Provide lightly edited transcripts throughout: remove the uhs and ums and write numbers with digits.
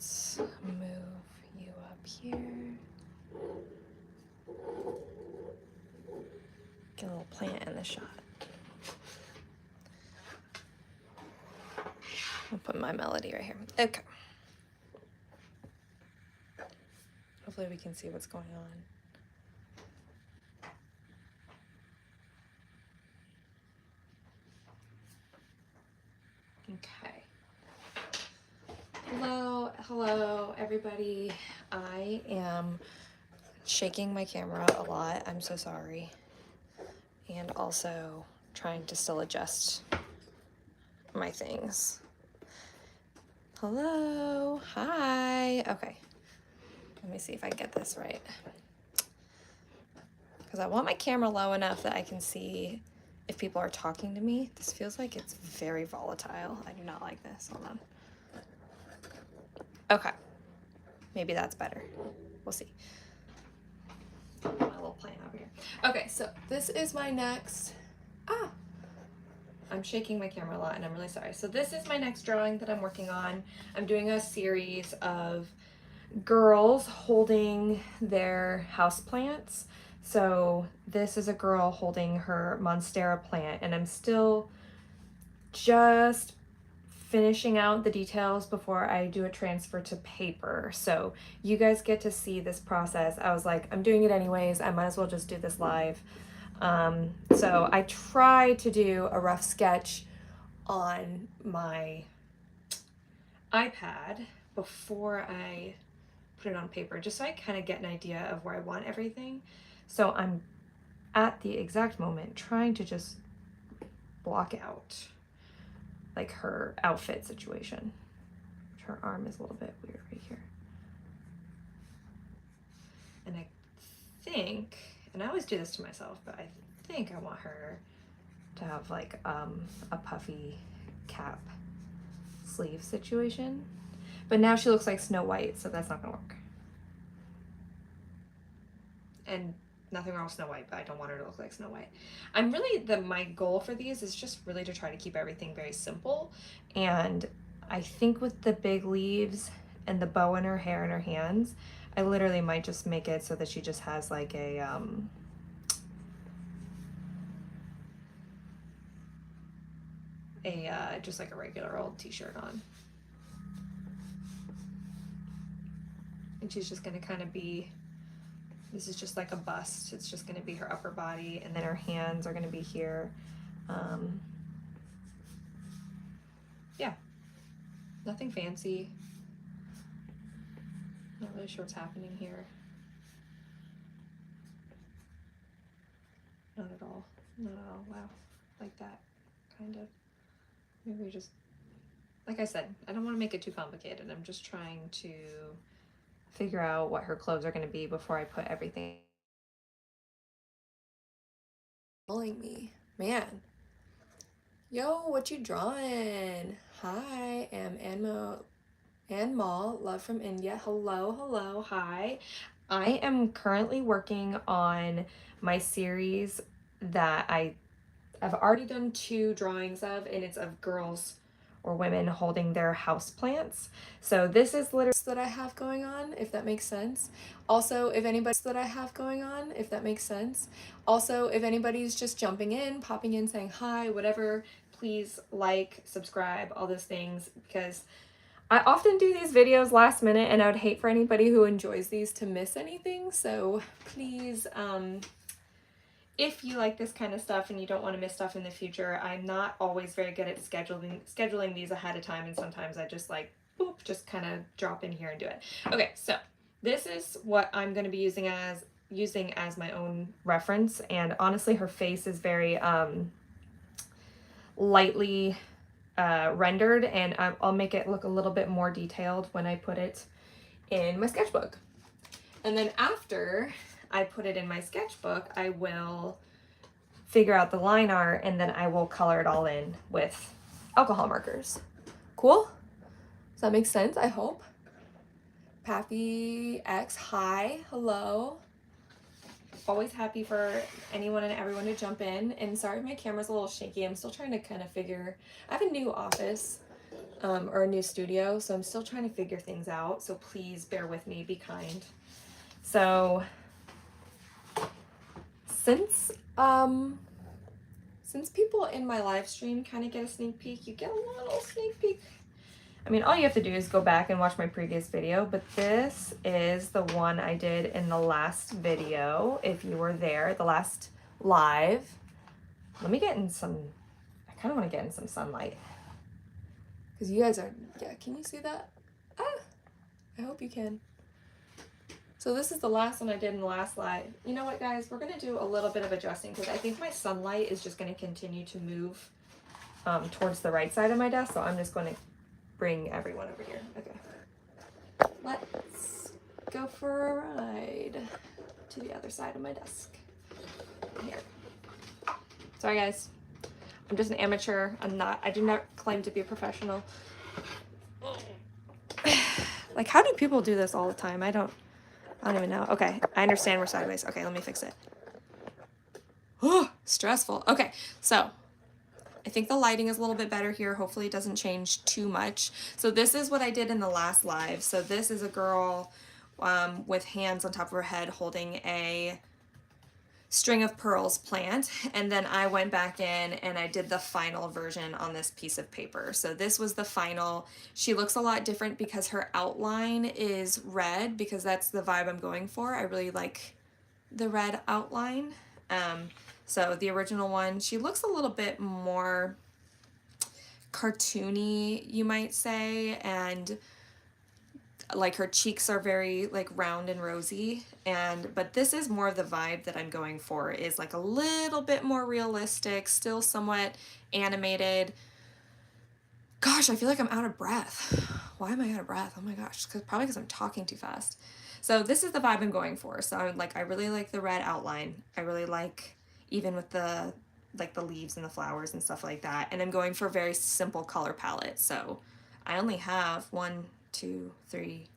let's move you up here. Get a little plant in the shot. I'll put my melody right here. Okay. Hopefully we can see what's going on. Okay. Hello, everybody. I am shaking my camera a lot. I'm so sorry. And also trying to still adjust my things. Hello. Hi. Okay. Let me see if I get this right. Because I want my camera low enough that I can see if people are talking to me. This feels like it's very volatile. I do not like this. Hold on. Okay. Maybe that's better. We'll see. My little plant over here. Okay, so this is my next... I'm shaking my camera a lot and I'm really sorry. So this is my next drawing that I'm working on. I'm doing a series of girls holding their houseplants. So this is a girl holding her Monstera plant, and I'm still just finishing out the details before I do a transfer to paper. So you guys get to see this process. I was like, I'm doing it anyways. I might as well just do this live. So I tried to do a rough sketch on my iPad before I put it on paper, just so I kind of get an idea of where I want everything. So I'm at the exact moment trying to just block out like her outfit situation. Her arm is a little bit weird right here. And I think, and I always do this to myself, but I think I want her to have like a puffy cap sleeve situation. But now she looks like Snow White, so that's not gonna work. And nothing wrong with Snow White, but I don't want her to look like Snow White. I'm really, my goal for these is just really to try to keep everything very simple. And I think with the big leaves and the bow in her hair and her hands, I literally might just make it so that she just has like a, just like a regular old t-shirt on. And she's just gonna kind of be, this is just like a bust. It's just gonna be her upper body, and then her hands are gonna be here. Yeah, nothing fancy. Not really sure what's happening here. Not at all. Not at all. Wow. Like that, kind of. Maybe we just, like I said, I don't want to make it too complicated. I'm just trying to figure out what her clothes are going to be before I put everything. Calling me, man. Yo, what you drawing? Hi, I'm Anmol, love from India. Hello, hi. I am currently working on my series that I've already done 2 drawings of, and it's of girls or women holding their houseplants. So this is literally that I have going on, if that makes sense. Also, if anybody's that I have going on, if that makes sense. Also, if anybody's just jumping in, popping in, saying hi, whatever, please like, subscribe, all those things, because I often do these videos last minute, and I would hate for anybody who enjoys these to miss anything. So please, if you like this kind of stuff and you don't want to miss stuff in the future, I'm not always very good at scheduling these ahead of time, and sometimes I just like, boop, just kind of drop in here and do it. Okay, so this is what I'm going to be using as my own reference, and honestly, her face is very lightly rendered, and I'll make it look a little bit more detailed when I put it in my sketchbook. And then after I put it in my sketchbook, I will figure out the line art, and then I will color it all in with alcohol markers. Cool? Does that make sense? I hope. Pappy X, hi, hello. Always happy for anyone and everyone to jump in. And sorry if my camera's a little shaky. I'm still trying to kind of figure, I have a new office. or a new studio, so I'm still trying to figure things out, so please bear with me, be kind. So since people in my live stream kind of get a sneak peek, you get a little sneak peek. I mean, all you have to do is go back and watch my previous video, but this is the one I did in the last video. If you were there, the last live. Let me get in some, I kind of want to get in some sunlight. Because you guys are, yeah, can you see that? Ah, I hope you can. So this is the last one I did in the last live. You know what, guys? We're going to do a little bit of adjusting because I think my sunlight is just going to continue to move towards the right side of my desk. So I'm just going to bring everyone over here. Okay. Let's go for a ride to the other side of my desk. Here. Sorry, guys. I'm just an amateur. I do not claim to be a professional. Like, how do people do this all the time? I don't even know. Okay, I understand we're sideways. Okay, let me fix it. Oh, stressful. Okay, so I think the lighting is a little bit better here. Hopefully it doesn't change too much. So this is what I did in the last live. So this is a girl with hands on top of her head holding a string of pearls plant, and then I went back in and I did the final version on this piece of paper. So this was the final. She looks a lot different because her outline is red, because that's the vibe I'm going for. I really like the red outline. So the original one, she looks a little bit more cartoony, you might say, and like her cheeks are very like round and rosy, but this is more of the vibe that I'm going for, is like a little bit more realistic, still somewhat animated. Gosh, I feel like I'm out of breath. Why am I out of breath? Oh my gosh, probably because I'm talking too fast. So this is the vibe I'm going for. So I really like the red outline. I really like, even with the leaves and the flowers and stuff like that. And I'm going for a very simple color palette. So I only have 1, 2, 3,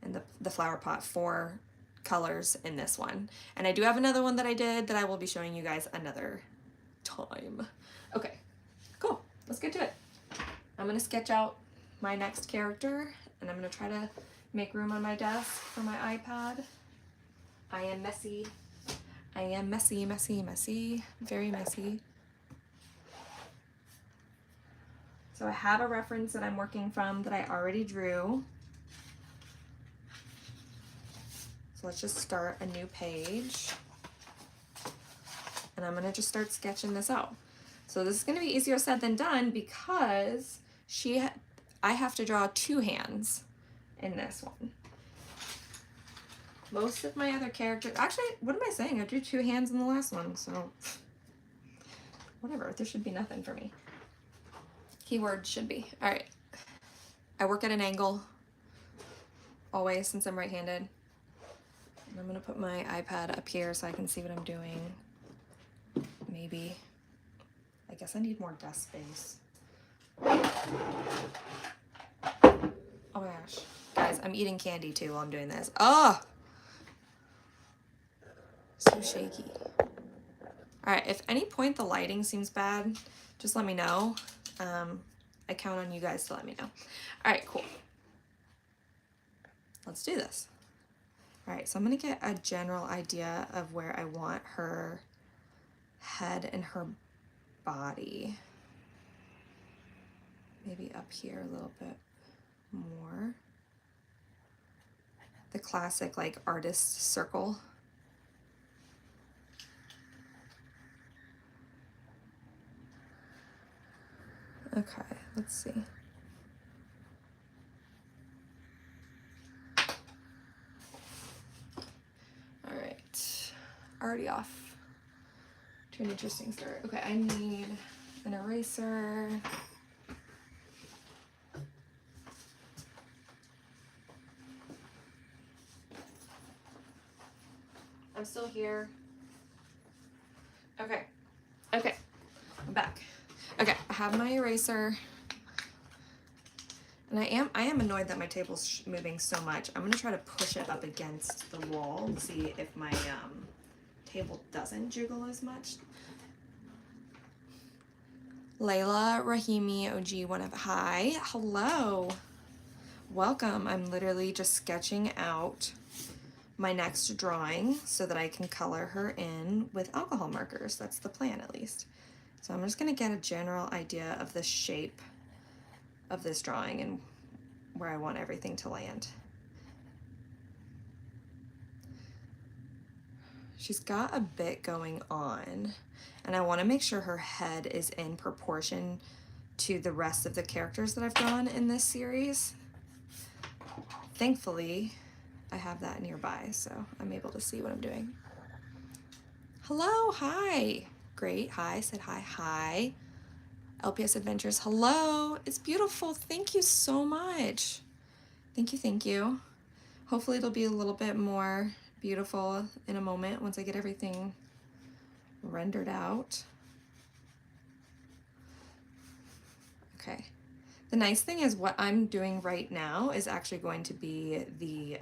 and the flower pot, 4 colors in this one. And I do have another one that I did that I will be showing you guys another time. Okay, cool. Let's get to it. I'm gonna sketch out my next character, and I'm gonna try to make room on my desk for my iPad. I am messy. I am messy, messy, messy, very messy. So I have a reference that I'm working from that I already drew. So let's just start a new page. And I'm gonna just start sketching this out. So this is gonna be easier said than done because I have to draw 2 hands in this one. Most of my other characters, actually, what am I saying? I drew 2 hands in the last one, so whatever, there should be nothing for me. Keyword should be. All right. I work at an angle always since I'm right-handed. And I'm gonna put my iPad up here so I can see what I'm doing. Maybe. I guess I need more desk space. Oh my gosh. Guys, I'm eating candy too while I'm doing this. Oh! So shaky. Alright, if any point the lighting seems bad, just let me know. I count on you guys to let me know. Alright, cool. Let's do this. Alright, so I'm going to get a general idea of where I want her head and her body. Maybe up here a little bit more. The classic, like, artist circle. Okay, let's see. All right, already off to an interesting start. Okay, I need an eraser. I'm still here. Okay, I'm back. Okay, I have my eraser, and I am annoyed that my table's moving so much. I'm gonna try to push it up against the wall and see if my table doesn't jiggle as much. Layla Rahimi OG one of hi. Hello. Welcome. I'm literally just sketching out my next drawing so that I can color her in with alcohol markers. That's the plan, at least. So I'm just going to get a general idea of the shape of this drawing and where I want everything to land. She's got a bit going on, and I want to make sure her head is in proportion to the rest of the characters that I've drawn in this series. Thankfully, I have that nearby, so I'm able to see what I'm doing. Hello, hi. Great, hi, said hi, hi. LPS Adventures, hello. It's beautiful. Thank you so much. Thank you, thank you. Hopefully it'll be a little bit more beautiful in a moment once I get everything rendered out. Okay. The nice thing is what I'm doing right now is actually going to be the,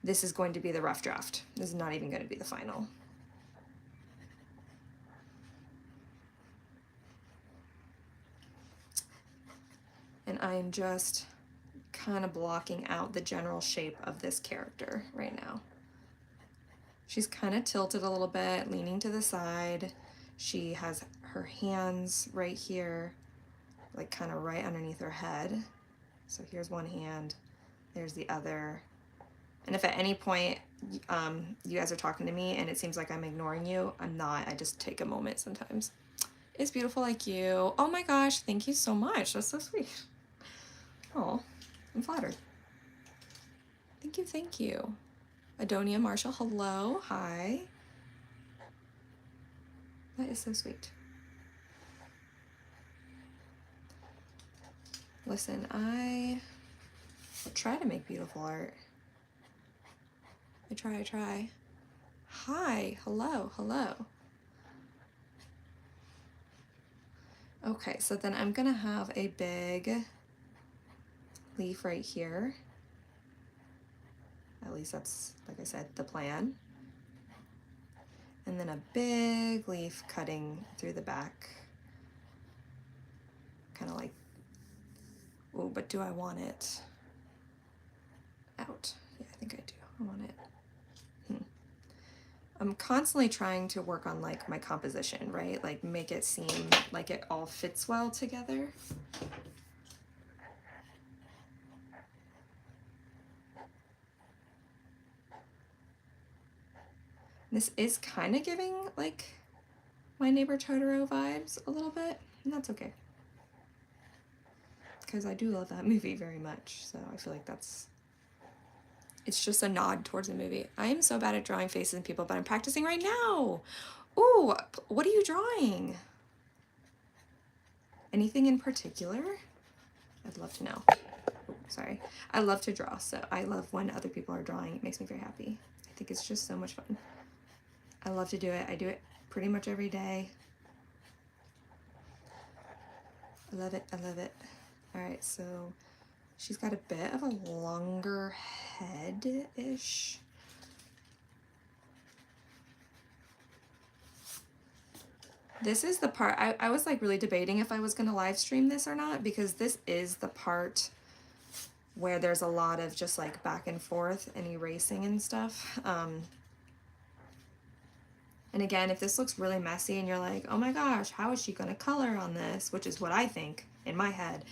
this is going to be the rough draft. This is not even going to be the final. And I'm just kind of blocking out the general shape of this character right now. She's kind of tilted a little bit, leaning to the side. She has her hands right here, like kind of right underneath her head. So here's one hand, there's the other. And if at any point you guys are talking to me and it seems like I'm ignoring you, I'm not. I just take a moment sometimes. It's beautiful like you. Oh my gosh, thank you so much. That's so sweet. Oh, I'm flattered. Thank you, thank you. Adonia Marshall, hello, hi. That is so sweet. Listen, I try to make beautiful art. I try. Hi, hello, hello. Okay, so then I'm gonna have a big leaf right here. At least that's, like I said, the plan. And then a big leaf cutting through the back. Kind of like, oh, but do I want it out? Yeah, I think I do. I want it. I'm constantly trying to work on like my composition, right? Like make it seem like it all fits well together. This is kind of giving like My Neighbor Totoro vibes a little bit, and that's okay. Because I do love that movie very much, so I feel like it's just a nod towards the movie. I am so bad at drawing faces and people, but I'm practicing right now. Ooh, what are you drawing? Anything in particular? I'd love to know. Oh, sorry. I love to draw, so I love when other people are drawing. It makes me very happy. I think it's just so much fun. I love to do it. I do it pretty much every day. I love it. I love it. All right, so she's got a bit of a longer head-ish. This is the part, I was like really debating if I was gonna live stream this or not, because this is the part where there's a lot of just like back and forth and erasing and stuff. And again, if this looks really messy and you're like, oh my gosh, how is she gonna color on this? Which is what I think in my head.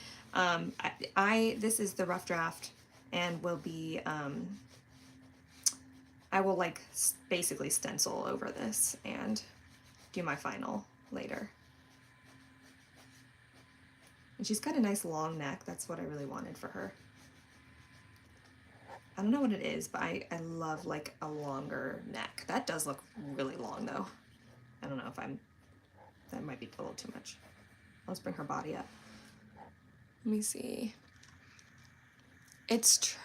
This is the rough draft and will be, I will like basically stencil over this and do my final later. And she's got a nice long neck. That's what I really wanted for her. I don't know what it is, but I love like a longer neck. That does look really long though. I don't know if that might be a little too much. Let's bring her body up. Let me see. It's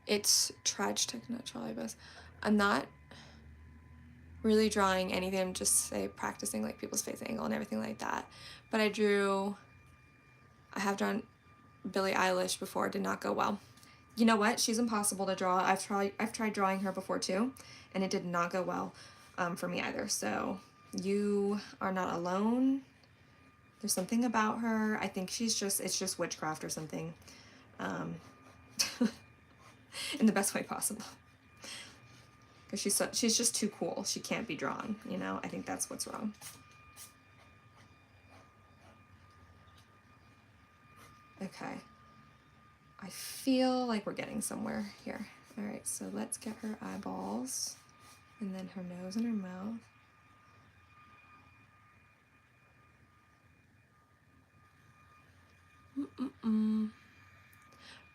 it's Trage Technotrolleybus. I'm not really drawing anything. I'm just say practicing like people's face angle and everything like that. But I have drawn Billie Eilish before. It did not go well. You know what? She's impossible to draw. I've tried drawing her before too, and it did not go well for me either. So you are not alone. There's something about her. I think it's just witchcraft or something. Um, in the best way possible. Because she's just too cool. She can't be drawn, you know? I think that's what's wrong. Okay. I feel like we're getting somewhere here. All right, so let's get her eyeballs and then her nose and her mouth.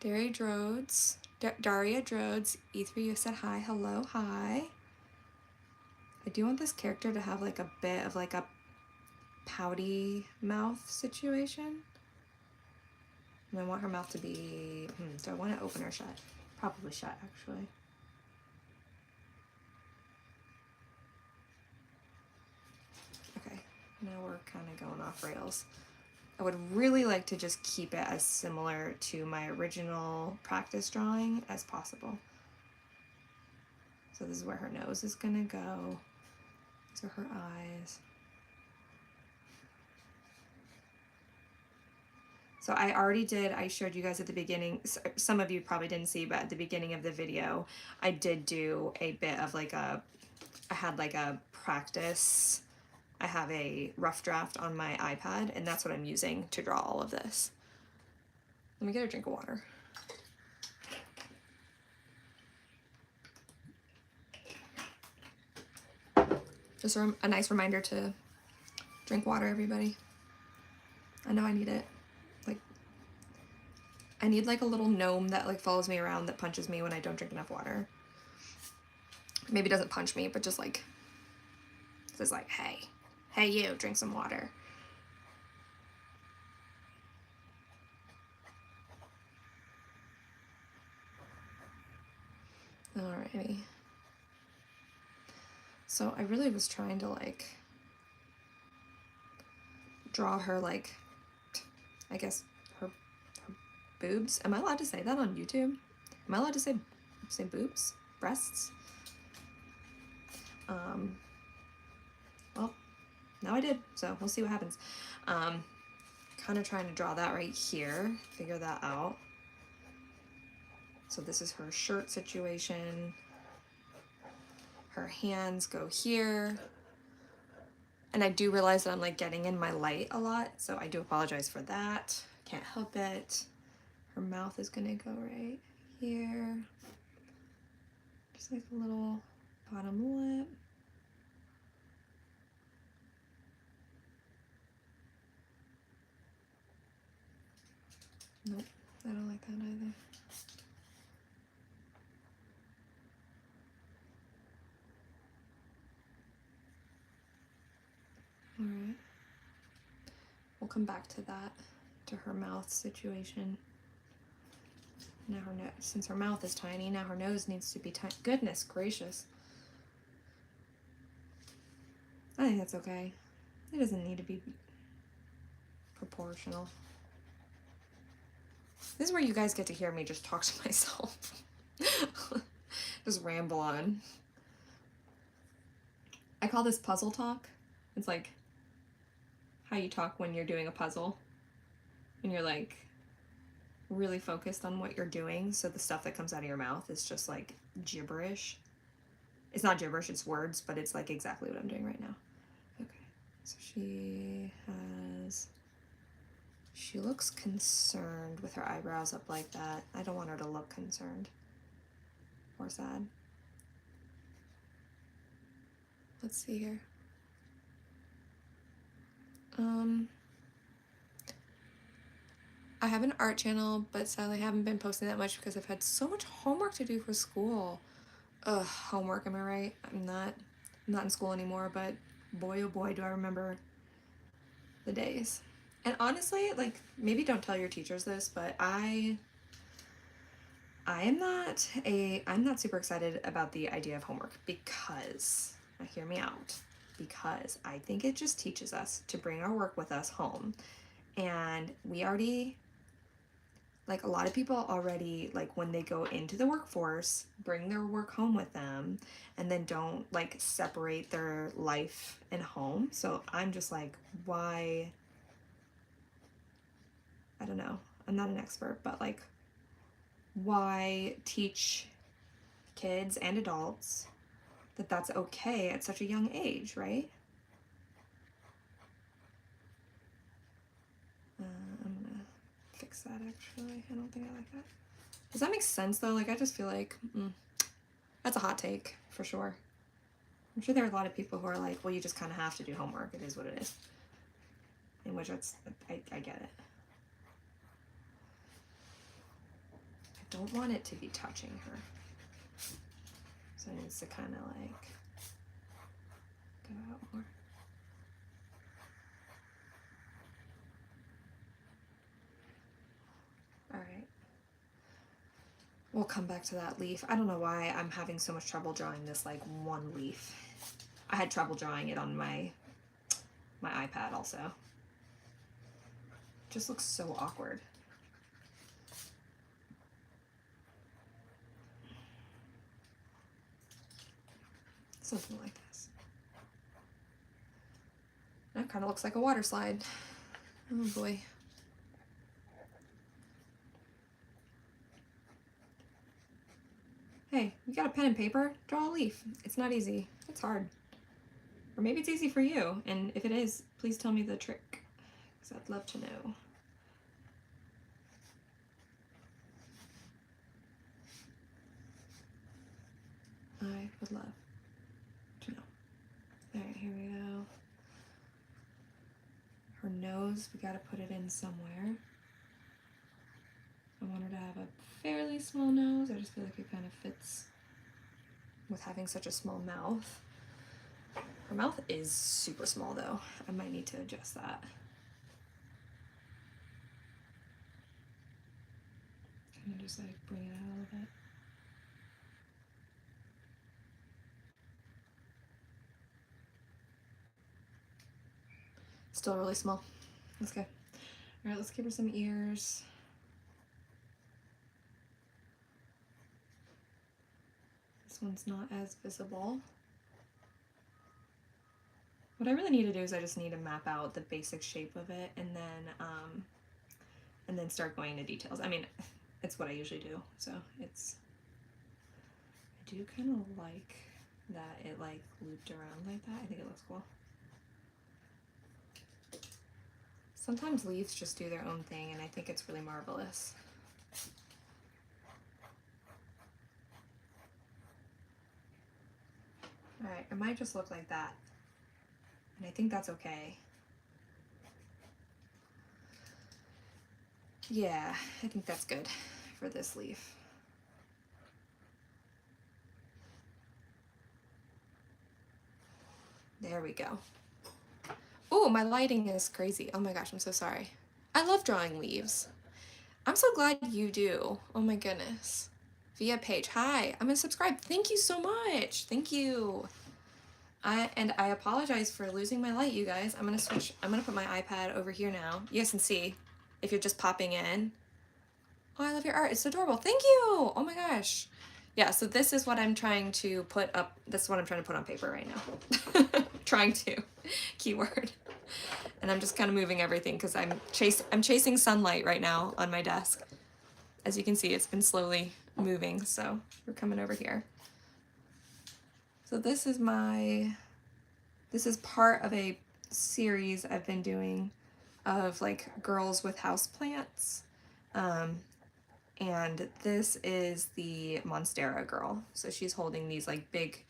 Daria Drodes, E3, you said hi, hello, hi. I do want this character to have like a bit of like a pouty mouth situation. And I want her mouth to be, do I want to open or shut? Probably shut, actually. Okay, now we're kind of going off rails. I would really like to just keep it as similar to my original practice drawing as possible. So this is where her nose is gonna go. These are her eyes. So I showed you guys at the beginning, some of you probably didn't see, but at the beginning of the video, I did do a bit of like I had like a practice. I have a rough draft on my iPad, and that's what I'm using to draw all of this. Let me get a drink of water. Just a nice reminder to drink water, everybody. I know I need it. Like, I need like a little gnome that like follows me around that punches me when I don't drink enough water. Maybe doesn't punch me, but just like says like, hey you, drink some water. Alrighty. So I really was trying to like draw her like, I guess her boobs. Am I allowed to say that on YouTube? Am I allowed to say boobs? Breasts? Well, now I did, so we'll see what happens. Kind of trying to draw that right here, figure that out. So this is her shirt situation. Her hands go here. And I do realize that I'm like getting in my light a lot, so I do apologize for that. Can't help it. Her mouth is gonna go right here. Just like a little bottom lip. Nope, I don't like that either. All right. We'll come back to that, to her mouth situation. Now her nose, since her mouth is tiny, now her nose needs to be tiny. Goodness gracious. I think that's okay. It doesn't need to be proportional. This is where you guys get to hear me just talk to myself. Just ramble on. I call this puzzle talk. It's like how you talk when you're doing a puzzle. And you're like really focused on what you're doing, so the stuff that comes out of your mouth is just like gibberish. It's not gibberish, it's words, but it's like exactly what I'm doing right now. Okay, so she looks concerned with her eyebrows up like that. I don't want her to look concerned or sad. Let's see here. I have an art channel, but sadly I haven't been posting that much because I've had so much homework to do for school. Ugh, homework, am I right? I'm not in school anymore, but boy oh boy do I remember the days. And honestly, like, maybe don't tell your teachers this, but I'm not super excited about the idea of homework because, now hear me out, because I think it just teaches us to bring our work with us home. And we already like a lot of people already, like when they go into the workforce, bring their work home with them and then don't like separate their life and home. So I'm just like, why? I don't know. I'm not an expert, but like, why teach kids and adults that that's okay at such a young age, right? I'm gonna fix that actually. I don't think I like that. Does that make sense though? Like, I just feel like that's a hot take for sure. I'm sure there are a lot of people who are like, well, you just kind of have to do homework. It is what it is. In which I get it. I don't want it to be touching her. So it needs to kind of like go out more. All right. We'll come back to that leaf. I don't know why I'm having so much trouble drawing this like one leaf. I had trouble drawing it on my iPad also. It just looks so awkward. Something like this. That kind of looks like a water slide. Oh boy. Hey, you got a pen and paper? Draw a leaf. It's not easy. It's hard. Or maybe it's easy for you, and if it is, please tell me the trick, because I'd love to know. I would love to know. Alright, here we go. Her nose, we gotta put it in somewhere. I want her to have a fairly small nose. I just feel like it kind of fits with having such a small mouth. Her mouth is super small though. I might need to adjust that. Kind of just like bring it out a little bit. Still really small. That's good. All right, let's give her some ears. This one's not as visible. What I really need to do is I just need to map out the basic shape of it and then start going into details. I mean, it's what I usually do, so it's, I do kind of like that it like looped around like that. I think it looks cool. Sometimes leaves just do their own thing, and I think it's really marvelous. All right, it might just look like that, and I think that's okay. Yeah, I think that's good for this leaf. There we go. Oh, my lighting is crazy. Oh my gosh, I'm so sorry. I love drawing leaves. I'm so glad you do. Oh my goodness. Via page. Hi, I'm gonna subscribe. Thank you so much. Thank you. I apologize for losing my light, you guys. I'm gonna put my iPad over here now. You guys can see if you're just popping in. Oh, I love your art. It's adorable. Thank you. Oh my gosh. Yeah, so this is what I'm trying to put up. This is what I'm trying to put on paper right now. Trying to. Keyword. And I'm just kind of moving everything because I'm chasing sunlight right now on my desk. As you can see, it's been slowly moving, so we're coming over here. So this is part of a series I've been doing of like girls with houseplants. And this is the Monstera girl. So she's holding these like big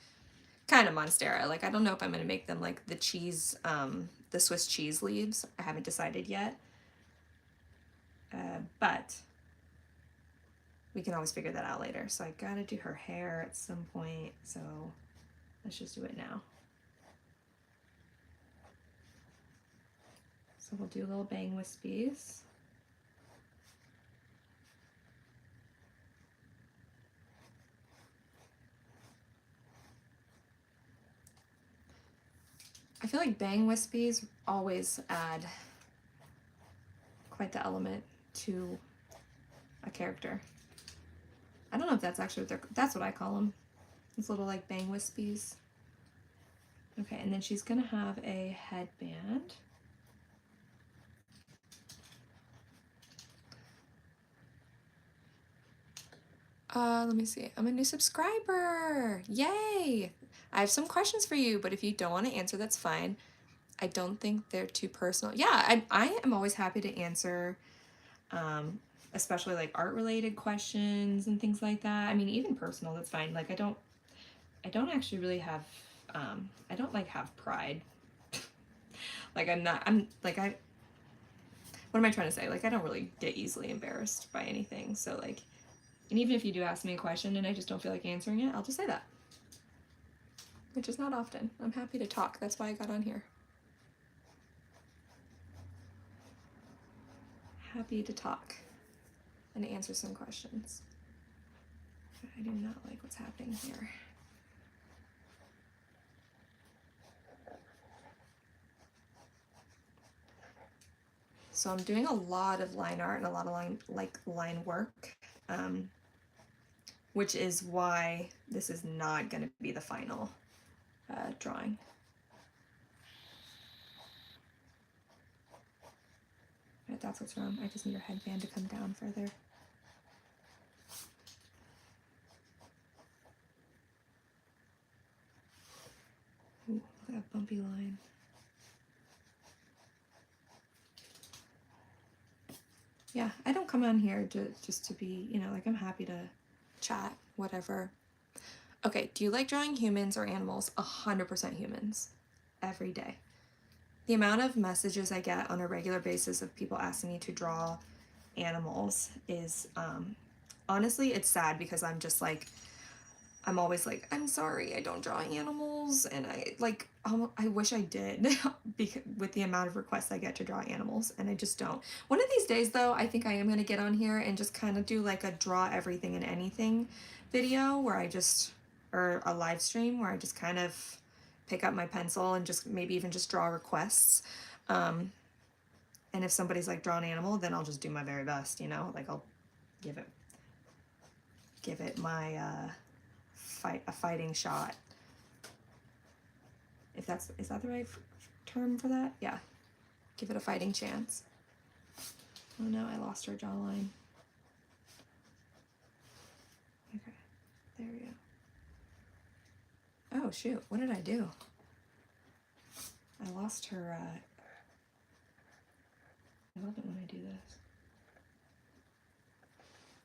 kind of Monstera. Like, I don't know if I'm going to make them like the cheese, the Swiss cheese leaves. I haven't decided yet. But we can always figure that out later. So I gotta do her hair at some point. So let's just do it now. So we'll do little bang wispies. I feel like bang wispies always add quite the element to a character. I don't know if that's actually what that's what I call them. These little like bang wispies. Okay, and then she's gonna have a headband. Let me see. I'm a new subscriber. Yay! I have some questions for you, but if you don't want to answer, that's fine. I don't think they're too personal. Yeah, I am always happy to answer, especially like art related questions and things like that. I mean, even personal, that's fine. Like I don't actually really have, I don't like have pride. Like what am I trying to say? Like I don't really get easily embarrassed by anything. So like, and even if you do ask me a question and I just don't feel like answering it, I'll just say that. Which is not often. I'm happy to talk. That's why I got on here. Happy to talk and answer some questions. I do not like what's happening here. So I'm doing a lot of line art and a lot of line work, which is why this is not going to be the final drawing. Right, that's what's wrong. I just need your headband to come down further. Ooh, look at that bumpy line. Yeah, I don't come on here just to be, you know, like I'm happy to chat, whatever. Okay, do you like drawing humans or animals? 100% humans, every day. The amount of messages I get on a regular basis of people asking me to draw animals is, honestly, it's sad because I'm just like, I'm always like, I'm sorry, I don't draw animals, and I wish I did because with the amount of requests I get to draw animals, and I just don't. One of these days, though, I think I am gonna get on here and just kind of do like a draw everything and anything video where or a live stream where I just kind of pick up my pencil and just maybe even just draw requests. And if somebody's like draw an animal, then I'll just do my very best, you know, like I'll give it my a fighting shot. Is that the right term for that? Yeah. Give it a fighting chance. Oh no, I lost her jawline. Okay, there we go. Oh shoot, what did I do? I lost her, I love it when I do this.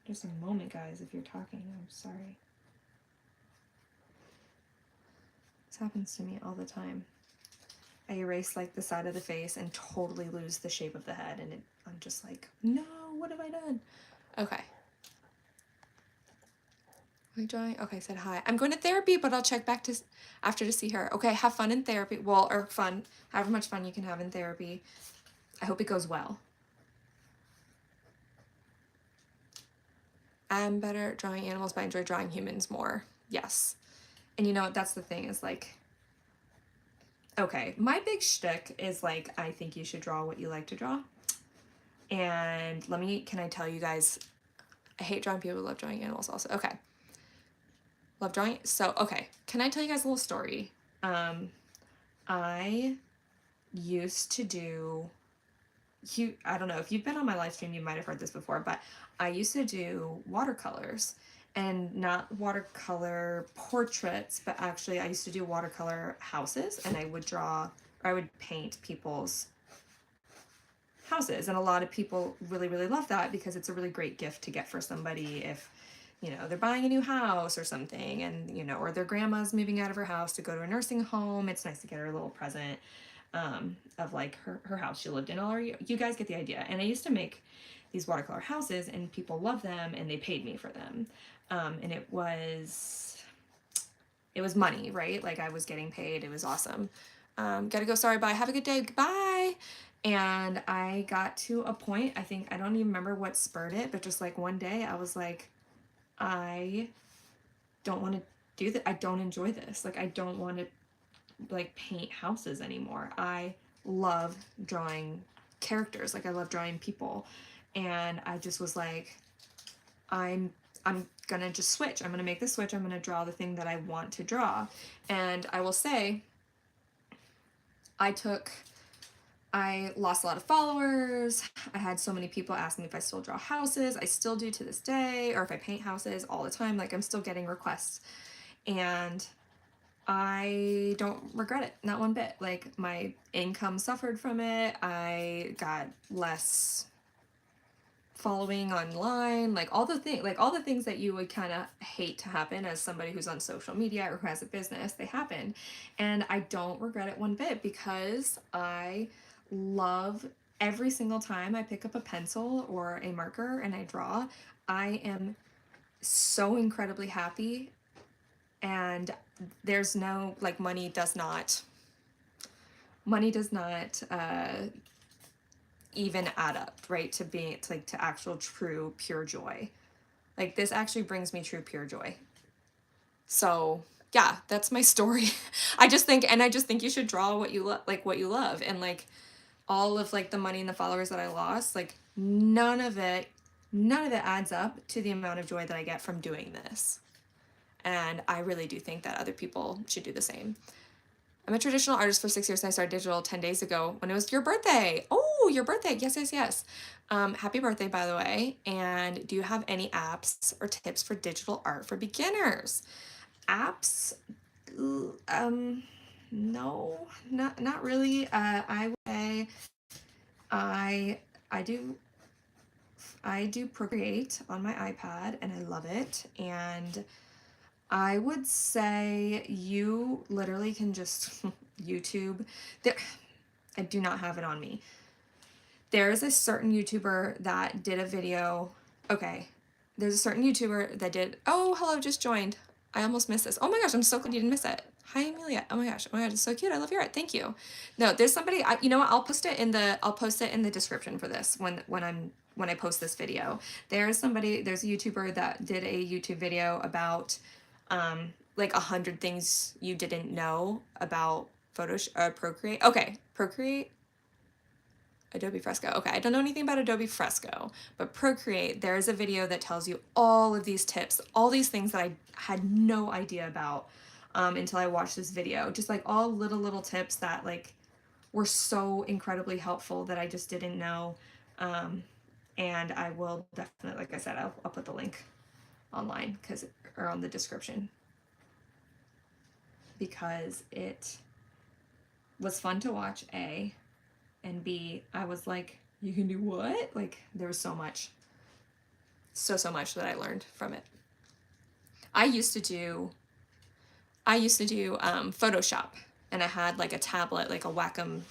Just a moment, guys, if you're talking, I'm sorry. This happens to me all the time. I erase like the side of the face and totally lose the shape of the head, and I'm just like, no, what have I done? Okay. Are you drawing? Okay, said hi. I'm going to therapy, but I'll check back after to see her. Okay, have fun in therapy. Well, or fun, however much fun you can have in therapy. I hope it goes well. I'm better at drawing animals, but I enjoy drawing humans more. Yes. And you know what, that's the thing is like, okay, my big shtick is like, I think you should draw what you like to draw. And can I tell you guys, I hate drawing people who love drawing animals also. Okay. Love drawing. So, okay. Can I tell you guys a little story? I used to do, I don't know, if you've been on my live stream, you might have heard this before, but I used to do watercolors. And not watercolor portraits, but actually I used to do watercolor houses, and I would paint people's houses. And a lot of people really, really love that because it's a really great gift to get for somebody if, you know, they're buying a new house or something, and, you know, or their grandma's moving out of her house to go to a nursing home. It's nice to get her a little present of like her house she lived in. Or you guys get the idea. And I used to make these watercolor houses, and people love them, and they paid me for them. And it was money, right? Like I was getting paid. It was awesome. Gotta go. Sorry, bye. Have a good day. Goodbye. And I got to a point, I don't even remember what spurred it, but just like one day I was like, I don't want to do that. I don't enjoy this. Like, I don't want to like paint houses anymore. I love drawing characters. Like I love drawing people. And I just was like, I'm gonna just switch. I'm gonna make the switch. I'm gonna draw the thing that I want to draw. And I will say, I lost a lot of followers. I had so many people ask me if I still draw houses. I still do to this day, or if I paint houses all the time. Like, I'm still getting requests. And I don't regret it, not one bit. Like, my income suffered from it. I got less following online, like all the things that you would kind of hate to happen as somebody who's on social media or who has a business, they happen. And I don't regret it one bit, because I love every single time I pick up a pencil or a marker and I draw. I am so incredibly happy, and there's no, like, money does not even add up, right, to being to actual true pure joy. Like, this actually brings me true pure joy. So yeah, that's my story. I just think you should draw what you love, and like all of like the money and the followers that I lost, like none of it adds up to the amount of joy that I get from doing this. And I really do think that other people should do the same. I'm a traditional artist for 6 years, and I started digital 10 days ago when it was your birthday. Oh, your birthday. Yes, yes, yes. Happy birthday, by the way. And do you have any apps or tips for digital art for beginners? Apps? No, not really. I would say I do Procreate on my iPad, and I love it. And I would say you literally can just YouTube. There, I do not have it on me. There is a certain YouTuber that did a video. Okay, there's a certain YouTuber that did. Oh, hello, just joined. I almost missed this. Oh my gosh, I'm so glad you didn't miss it. Hi, Amelia. Oh my gosh, it's so cute. I love your art. Thank you. No, there's somebody. You know what? I'll post it in the description for this when I post this video. There's a YouTuber that did a YouTube video about like 100 things you didn't know about Procreate. Okay, Procreate, Adobe Fresco. Okay, I don't know anything about Adobe Fresco, but Procreate, there is a video that tells you all of these tips, all these things that I had no idea about until I watched this video. Just like all little tips that like were so incredibly helpful that I just didn't know. And I will definitely, like I said, I'll put the link online or on the description, because it was fun to watch, A, and B, I was like, you can do what? Like, there was so much that I learned from it. I used to do Photoshop, and I had like a tablet, like a Wacom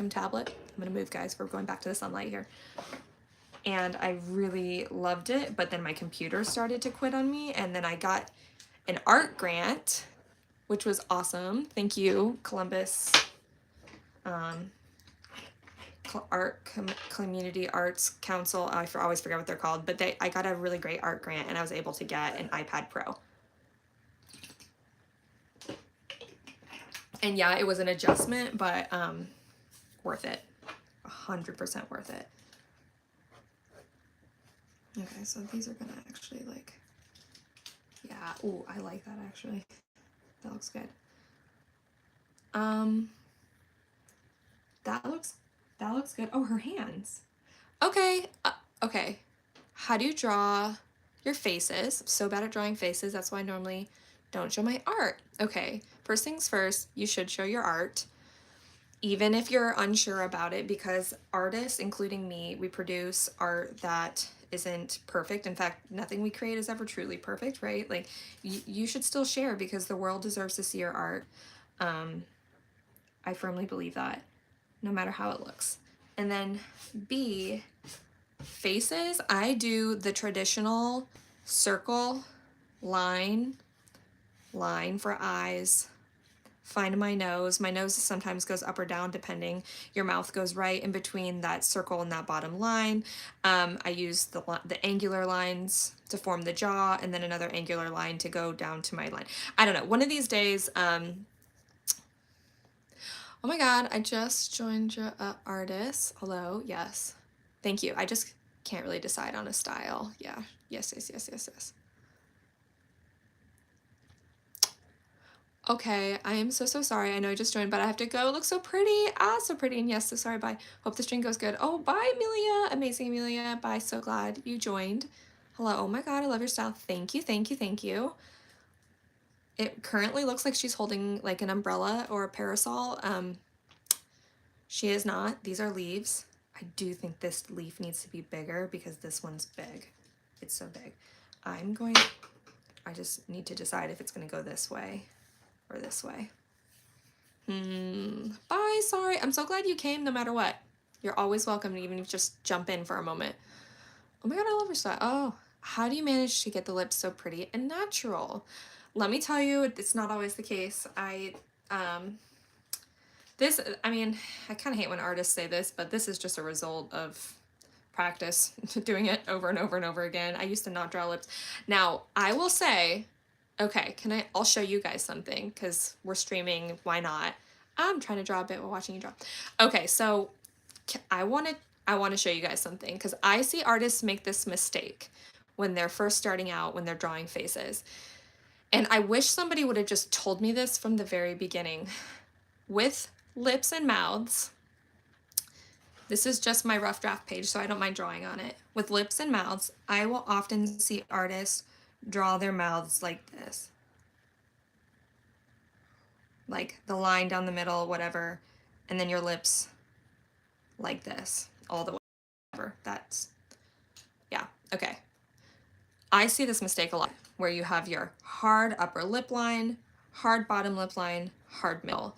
tablet. I'm gonna move, guys. We're going back to the sunlight here. And I really loved it, but then my computer started to quit on me, and then I got an art grant, which was awesome. Thank you, Columbus Community Arts Council. I always forget what they're called, but I got a really great art grant, and I was able to get an iPad Pro. And yeah, it was an adjustment, but worth it. 100% worth it. Okay, so these are gonna actually like, yeah, ooh, I like that actually. That looks good. That looks good. Oh, her hands. Okay, okay. How do you draw your faces? I'm so bad at drawing faces. That's why I normally don't show my art. Okay, first things first, you should show your art, even if you're unsure about it, because artists, including me, we produce art that isn't perfect. In fact, nothing we create is ever truly perfect, right? Like, you should still share, because the world deserves to see your art. I firmly believe that, no matter how it looks. And then B, faces, I do the traditional circle, line for eyes. Find my nose. My nose sometimes goes up or down depending. Your mouth goes right in between that circle and that bottom line. I use the angular lines to form the jaw, and then another angular line to go down to my line. I don't know. One of these days, oh my God, I just joined your artist. Hello, yes. Thank you. I just can't really decide on a style. Yeah, Yes, yes, yes, yes, yes. Okay, I am so, so sorry. I know I just joined, but I have to go. It looks so pretty. Ah, so pretty. And yes, so sorry. Bye. Hope the stream goes good. Oh, bye, Amelia. Amazing, Amelia. Bye. So glad you joined. Hello. Oh my God, I love your style. Thank you, thank you, thank you. It currently looks like she's holding like an umbrella or a parasol. She is not. These are leaves. I do think this leaf needs to be bigger because this one's big. It's so big. I just need to decide if it's going to go this way or this way. Bye, sorry. I'm so glad you came no matter what. You're always welcome to even just jump in for a moment. Oh my God, I love your style. Oh, how do you manage to get the lips so pretty and natural? Let me tell you, it's not always the case. I mean, I kind of hate when artists say this, but this is just a result of practice, doing it over and over and over again. I used to not draw lips. Now, I will say, okay, I'll show you guys something because we're streaming. Why not? I'm trying to draw a bit while watching you draw. Okay, so I want to show you guys something because I see artists make this mistake when they're first starting out, when they're drawing faces. And I wish somebody would have just told me this from the very beginning. With lips and mouths, this is just my rough draft page, so I don't mind drawing on it. With lips and mouths, I will often see artists draw their mouths like this. Like the line down the middle, whatever, and then your lips like this, all the way, whatever. That's, yeah, okay. I see this mistake a lot, where you have your hard upper lip line, hard bottom lip line, hard middle.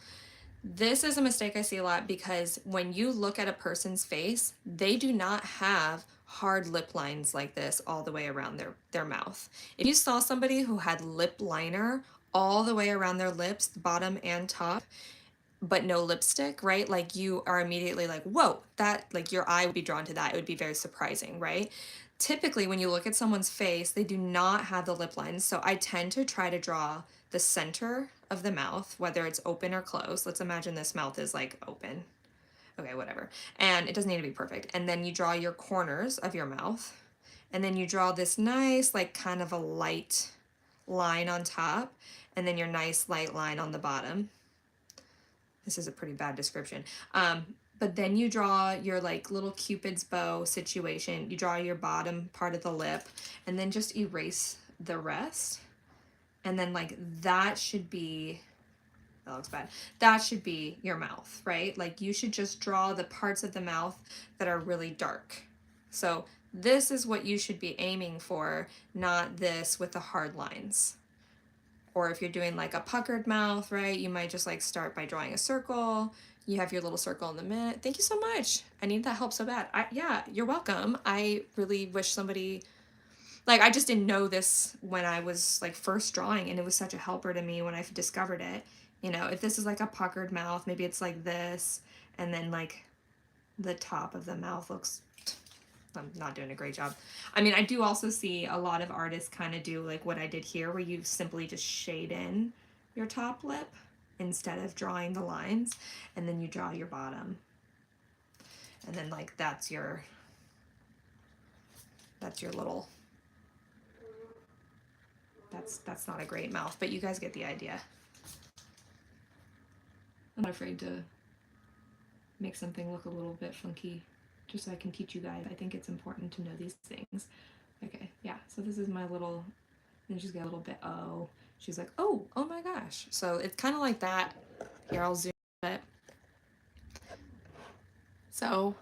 This is a mistake I see a lot because when you look at a person's face, they do not have hard lip lines like this all the way around their mouth. If you saw somebody who had lip liner all the way around their lips, bottom and top, but no lipstick, right? Like you are immediately like, whoa, that, like your eye would be drawn to that. It would be very surprising, right? Typically, when you look at someone's face, they do not have the lip lines. So I tend to try to draw the center of the mouth, whether it's open or closed. Let's imagine this mouth is like open. Okay, whatever. And it doesn't need to be perfect. And then you draw your corners of your mouth. And then you draw this nice, like kind of a light line on top. And then your nice light line on the bottom. This is a pretty bad description. But then you draw your like little Cupid's bow situation. You draw your bottom part of the lip and then just erase the rest. And then like that should be, that looks bad. That should be your mouth, right? Like you should just draw the parts of the mouth that are really dark. So this is what you should be aiming for, not this with the hard lines. Or if you're doing like a puckered mouth, right, you might just like start by drawing a circle. You have your little circle in the middle. Thank you so much. I need that help so bad. Yeah, you're welcome. I really wish somebody, like I just didn't know this when I was like first drawing, and it was such a helper to me when I discovered it. You know, if this is like a puckered mouth, maybe it's like this, and then like the top of the mouth looks, I'm not doing a great job. I mean, I do also see a lot of artists kind of do like what I did here, where you simply just shade in your top lip instead of drawing the lines, and then you draw your bottom. And then like that's your little, that's not a great mouth, but you guys get the idea. I'm not afraid to make something look a little bit funky, just so I can teach you guys. I think it's important to know these things. Okay, yeah, so this is my little, then she's got a little bit, oh, she's like, oh my gosh. So it's kind of like that. Here, I'll zoom it. So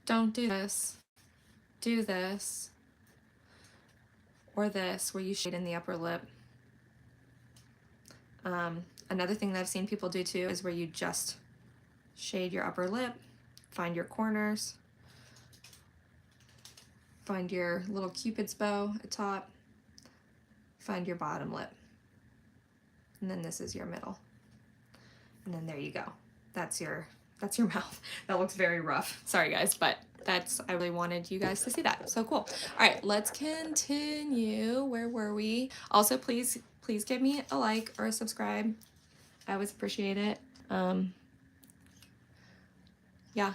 don't do this. Do this. Or this, where you shade in the upper lip. Another thing that I've seen people do too is where you just shade your upper lip, find your corners, find your little Cupid's bow at top, find your bottom lip, and then this is your middle. And then there you go. That's your mouth. That looks very rough. Sorry guys, but I really wanted you guys to see that. So cool. All right, let's continue. Where were we? Also, please give me a like or a subscribe. I always appreciate it. Yeah,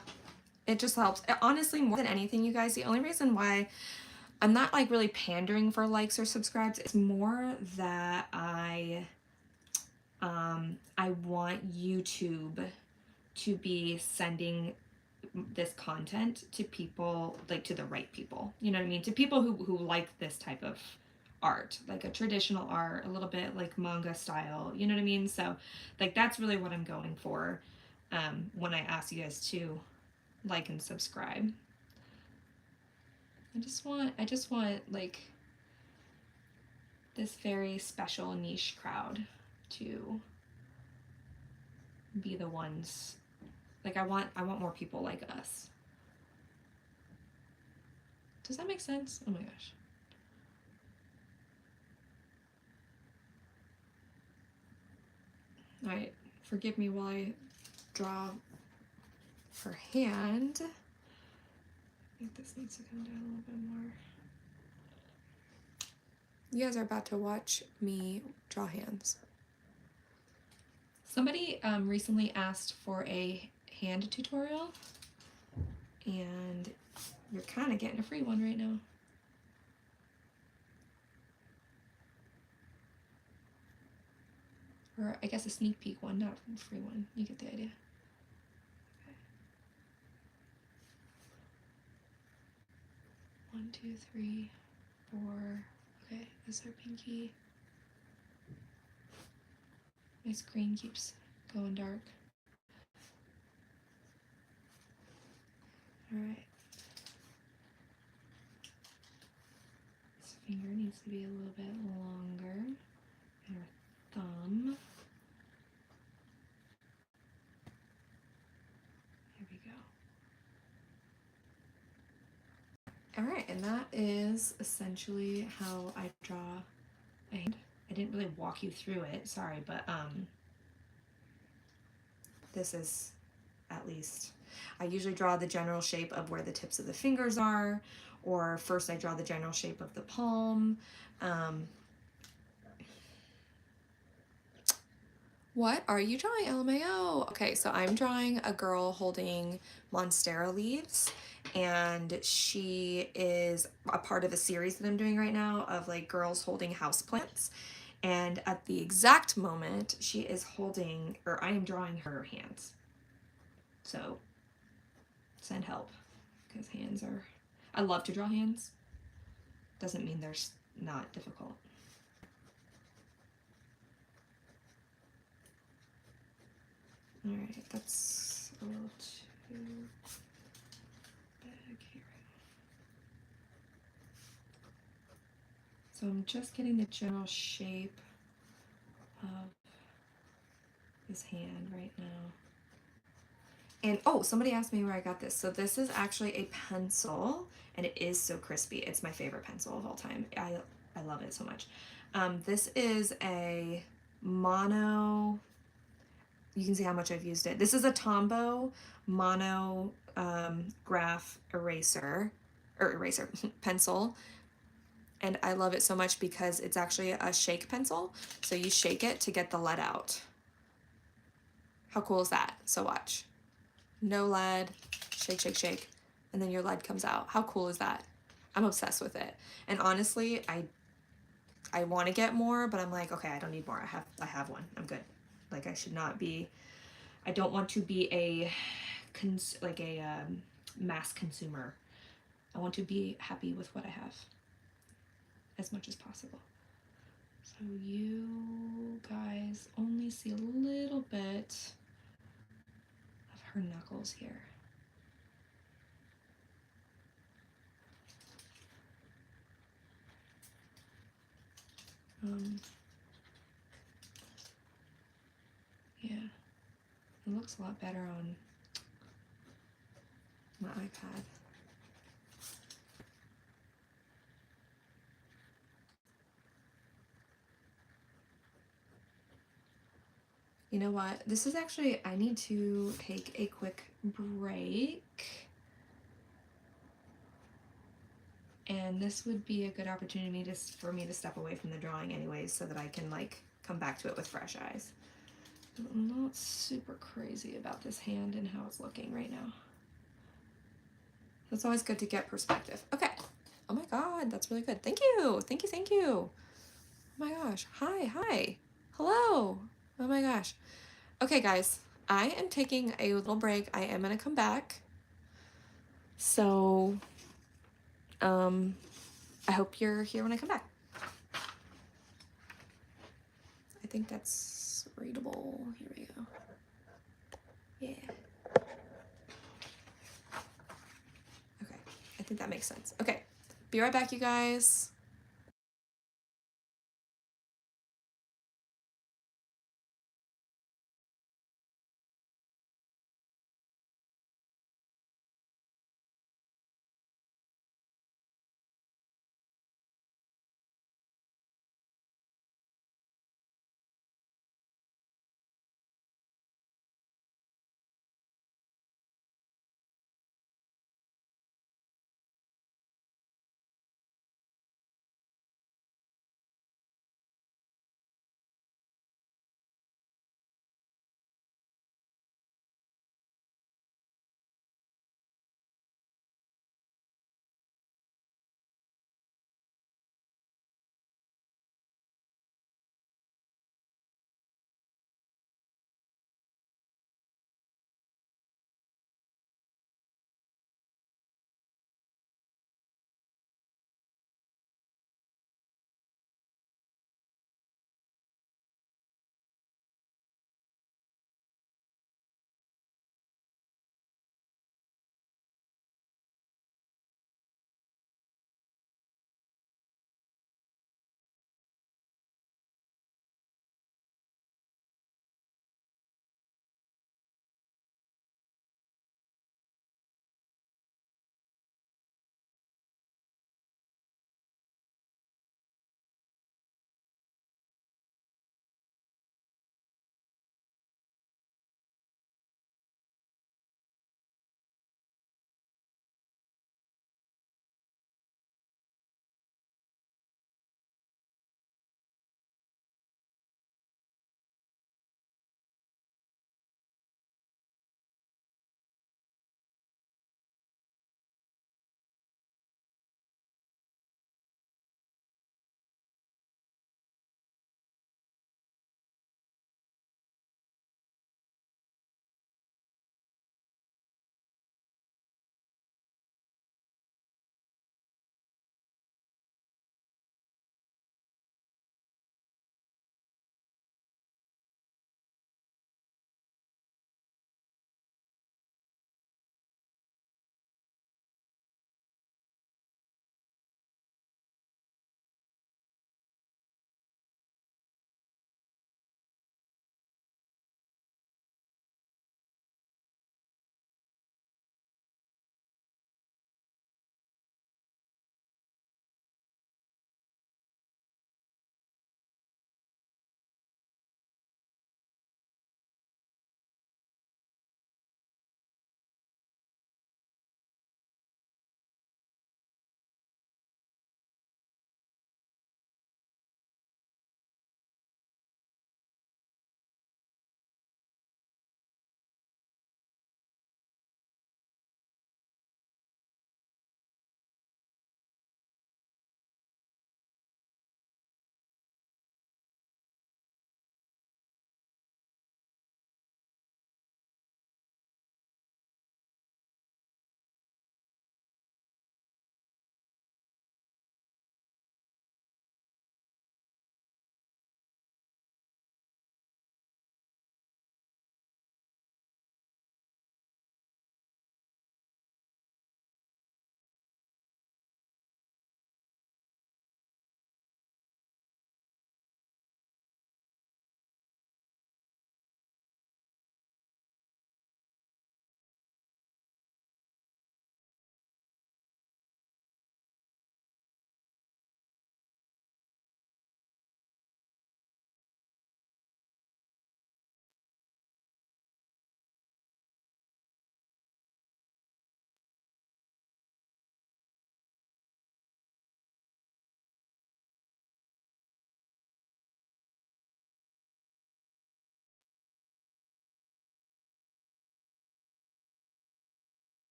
it just helps. Honestly, more than anything, you guys, the only reason why I'm not like really pandering for likes or subscribes. It's more that I want YouTube to be sending this content to people, like to the right people, you know what I mean, to people who like this type of art, like a traditional art, a little bit like manga style, you know what I mean. So like that's really what I'm going for when I ask you guys to like and subscribe. I just want like this very special niche crowd to be the ones, like I want more people like us. Does that make sense? Oh my gosh. All right, forgive me while I draw her hand. I think this needs to come down a little bit more. You guys are about to watch me draw hands. Somebody recently asked for a hand tutorial, and you're kind of getting a free one right now. Or I guess a sneak peek one, not a free one. You get the idea. Okay. 1, 2, 3, 4. Okay, this is our pinky. My screen keeps going dark. Alright. This finger needs to be a little bit longer. And our thumb. There we go. Alright, and that is essentially how I draw a hand. I didn't really walk you through it, sorry, but this is at least, I usually draw the general shape of where the tips of the fingers are, or first I draw the general shape of the palm. What are you drawing, LMAO? Okay, so I'm drawing a girl holding monstera leaves, and she is a part of a series that I'm doing right now of like girls holding houseplants. And at the exact moment, she is holding, or I am drawing her hands. So send help, because hands are, I love to draw hands. Doesn't mean they're not difficult. All right, that's a little too big here. So I'm just getting the general shape of his hand right now. And oh, somebody asked me where I got this. So this is actually a pencil, and it is so crispy. It's my favorite pencil of all time. I love it so much. This is a mono, you can see how much I've used it. This is a Tombow mono graph eraser, pencil. And I love it so much because it's actually a shake pencil. So you shake it to get the lead out. How cool is that? So watch. No lead, shake, shake, shake, and then your lead comes out. How cool is that? I'm obsessed with it. And honestly, I want to get more, but I'm like, okay, I don't need more. I have one. I'm good. Like I should not be, I don't want to be a mass consumer. I want to be happy with what I have as much as possible. So you guys only see a little bit of her knuckles here. Yeah, it looks a lot better on my iPad. You know what? This is actually, I need to take a quick break. And this would be a good opportunity for me to step away from the drawing anyways, so that I can like come back to it with fresh eyes. I'm not super crazy about this hand and how it's looking right now. It's always good to get perspective. Okay, Oh my God, that's really good. Thank you. Thank you. Thank you. Oh my gosh. Hi. Hi. Hello. Oh my gosh. Okay, guys, I am taking a little break. I am going to come back. So, I hope you're here when I come back. I think that's readable. Here we go. Yeah. Okay. I think that makes sense. Okay. Be right back, you guys.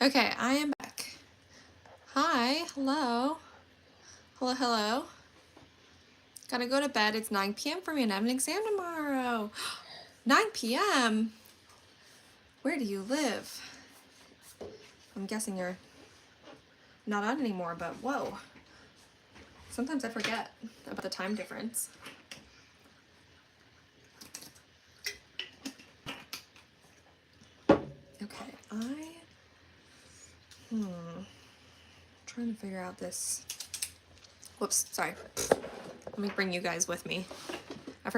Okay, I am back. Hi, hello. Hello, hello. Gotta go to bed. It's 9 p.m. for me and I have an exam tomorrow. 9 p.m.? Where do you live? I'm guessing you're not on anymore, but whoa. Sometimes I forget about the time difference. Okay, trying to figure out this. Whoops, sorry. Let me bring you guys with me. My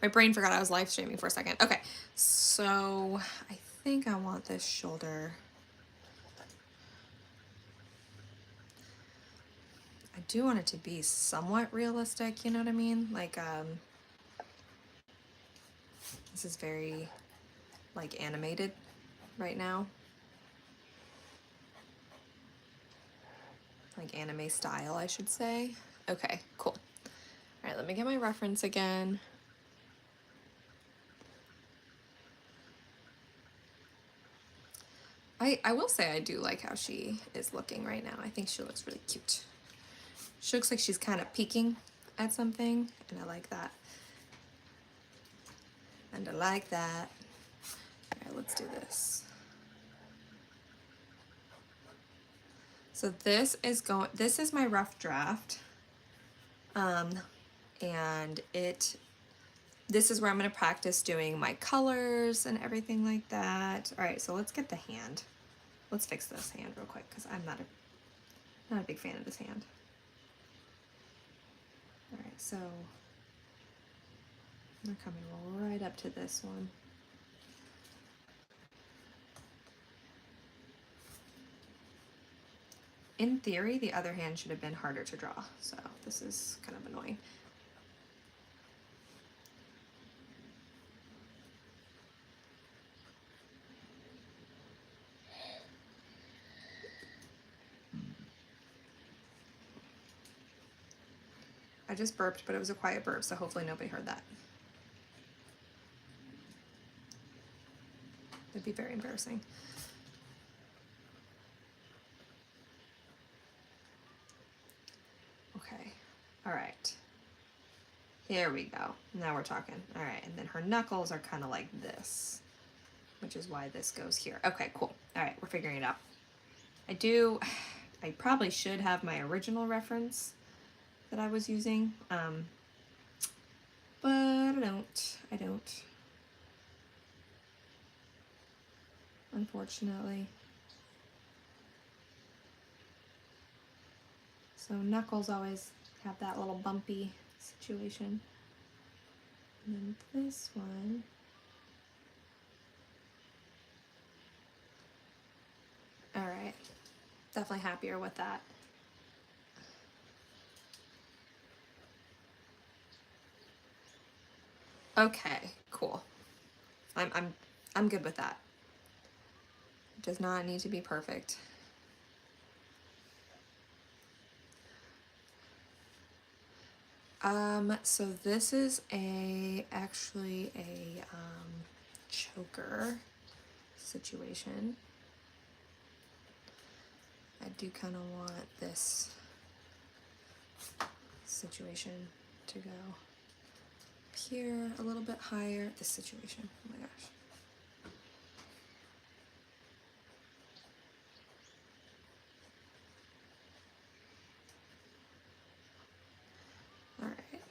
brain forgot I was live streaming for a second. Okay, so I think I want this shoulder. I do want it to be somewhat realistic, you know what I mean? Like, this is very, like, animated right now. Like anime style, I should say. Okay, cool. All right, let me get my reference again. I will say I do like how she is looking right now. I think she looks really cute. She looks like she's kind of peeking at something, and I like that. And I like that. All right, let's do this. So this is my rough draft. And this is where I'm going to practice doing my colors and everything like that. All right, so let's get the hand. Let's fix this hand real quick because I'm not a big fan of this hand. All right, so I'm coming right up to this one. In theory, the other hand should have been harder to draw, so this is kind of annoying. I just burped, but it was a quiet burp, so hopefully nobody heard that. It'd be very embarrassing. Okay, all right. Here we go. Now we're talking. All right, and then her knuckles are kind of like this, which is why this goes here. Okay, cool. All right, we're figuring it out. I probably should have my original reference that I was using, but I don't, unfortunately. So knuckles always have that little bumpy situation. And then this one, all right, definitely happier with that. Okay, cool. I'm good with that. It does not need to be perfect. So this is actually a choker situation. I do kind of want this situation to go up here a little bit higher. This situation, oh my gosh. All right.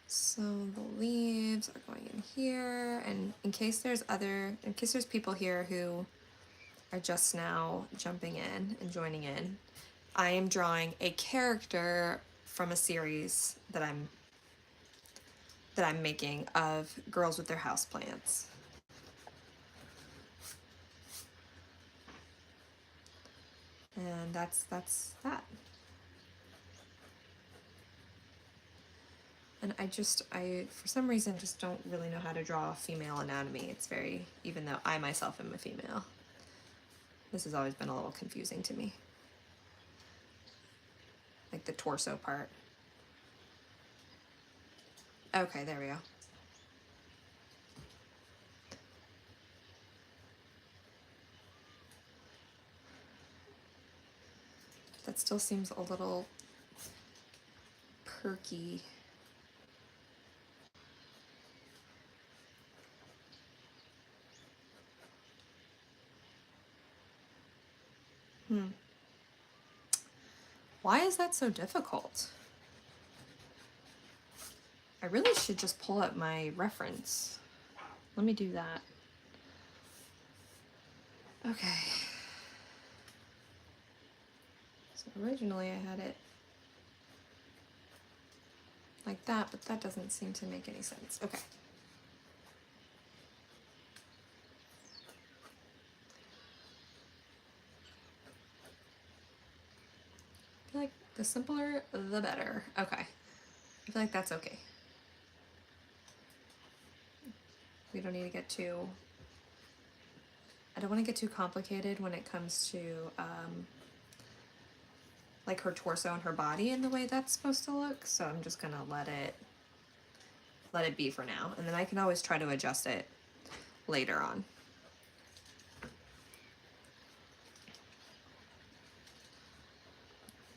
So the leaves are going in here, and in case there's people here who are just now jumping in and joining in, I am drawing a character from a series that I'm making of girls with their houseplants. And that's that. And I for some reason just don't really know how to draw female anatomy. It's very, even though I myself am a female, this has always been a little confusing to me. Like the torso part. Okay, there we go. still seems a little perky. Why is that so difficult? I really should just pull up my reference. Let me do that. Okay. So originally I had it like that, but that doesn't seem to make any sense. Okay. I feel like the simpler, the better. Okay. I feel like that's okay. We don't need to get too... I don't want to get too complicated when it comes to like her torso and her body and the way that's supposed to look. So I'm just gonna let it be for now. And then I can always try to adjust it later on.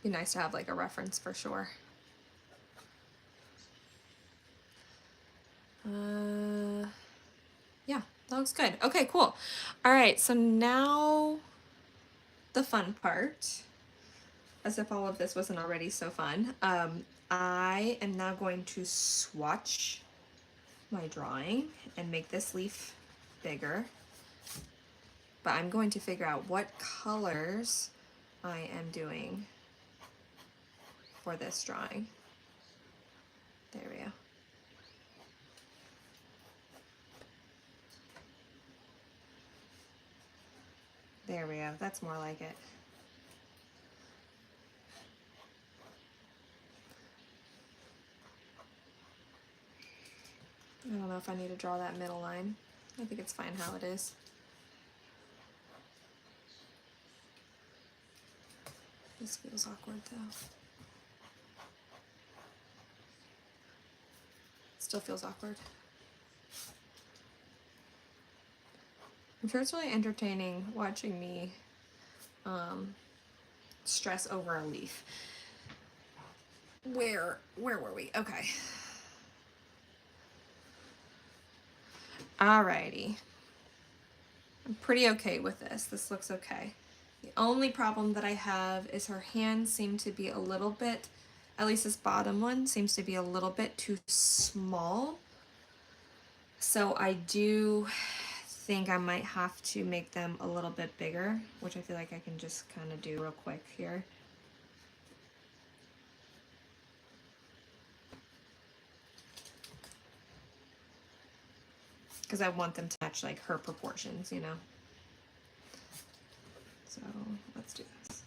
Be nice to have like a reference for sure. Yeah, that looks good. Okay, cool. All right, so now the fun part, as if all of this wasn't already so fun. I am now going to swatch my drawing and make this leaf bigger. But I'm going to figure out what colors I am doing for this drawing. There we go. There we go. That's more like it. I don't know if I need to draw that middle line. I think it's fine how it is. This feels awkward though. Still feels awkward. I'm sure it's really entertaining watching me stress over a leaf. Where were we? Okay. Alrighty. I'm pretty okay with this. This looks okay. The only problem that I have is her hands seem to be a little bit, at least this bottom one, seems to be a little bit too small. So I do think I might have to make them a little bit bigger, which I feel like I can just kind of do real quick here. Because I want them to match like her proportions, you know? So let's do this.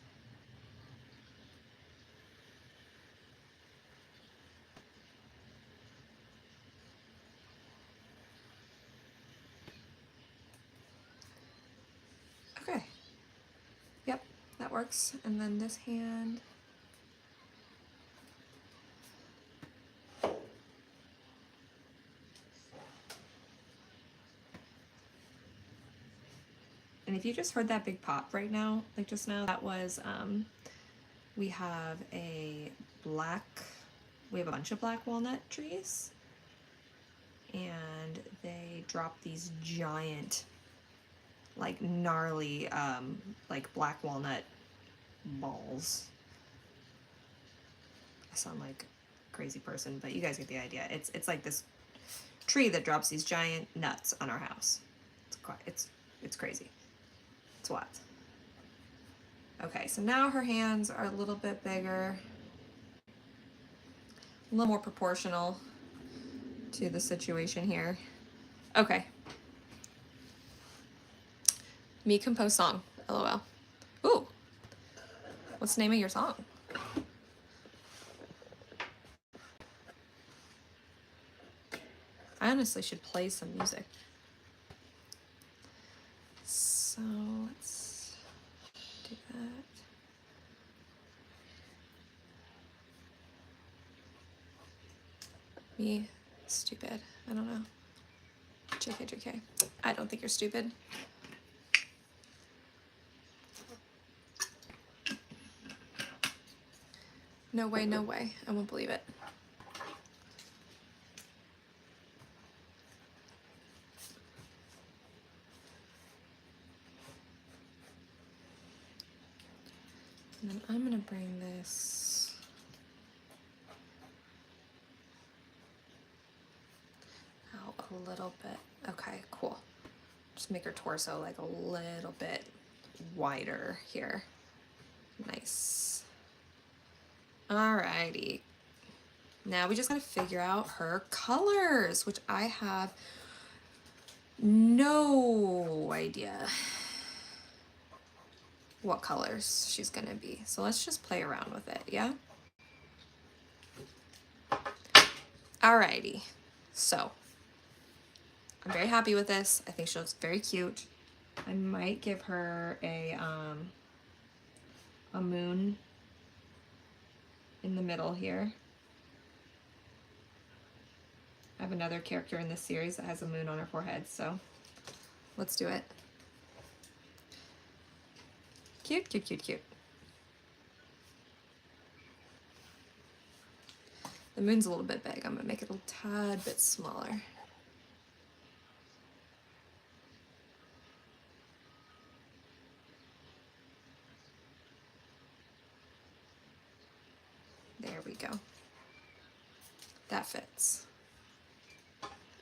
Okay. Yep, that works. And then this hand. And if you just heard that big pop right now, like just now, that was, we have a bunch of black walnut trees. And they drop these giant, like gnarly, like black walnut balls. I sound like a crazy person, but you guys get the idea. It's like this tree that drops these giant nuts on our house. It's crazy. It's wild. Okay, so now her hands are a little bit bigger, a little more proportional to the situation here. Okay. Me compose song, LOL. Ooh, what's the name of your song? I honestly should play some music. So let's do that. Me, stupid. I don't know. JK. I don't think you're stupid. No way, no way. I won't believe it. And then I'm gonna bring this out a little bit. Okay, cool. Just make her torso like a little bit wider here. Nice. Alrighty. Now we just gotta figure out her colors, which I have no idea what colors she's gonna be. So let's just play around with it, yeah? Alrighty. So I'm very happy with this. I think she looks very cute. I might give her a moon in the middle here. I have another character in this series that has a moon on her forehead, so let's do it. Cute, cute, cute, cute. The moon's a little bit big. I'm gonna make it a tad bit smaller. There we go. That fits.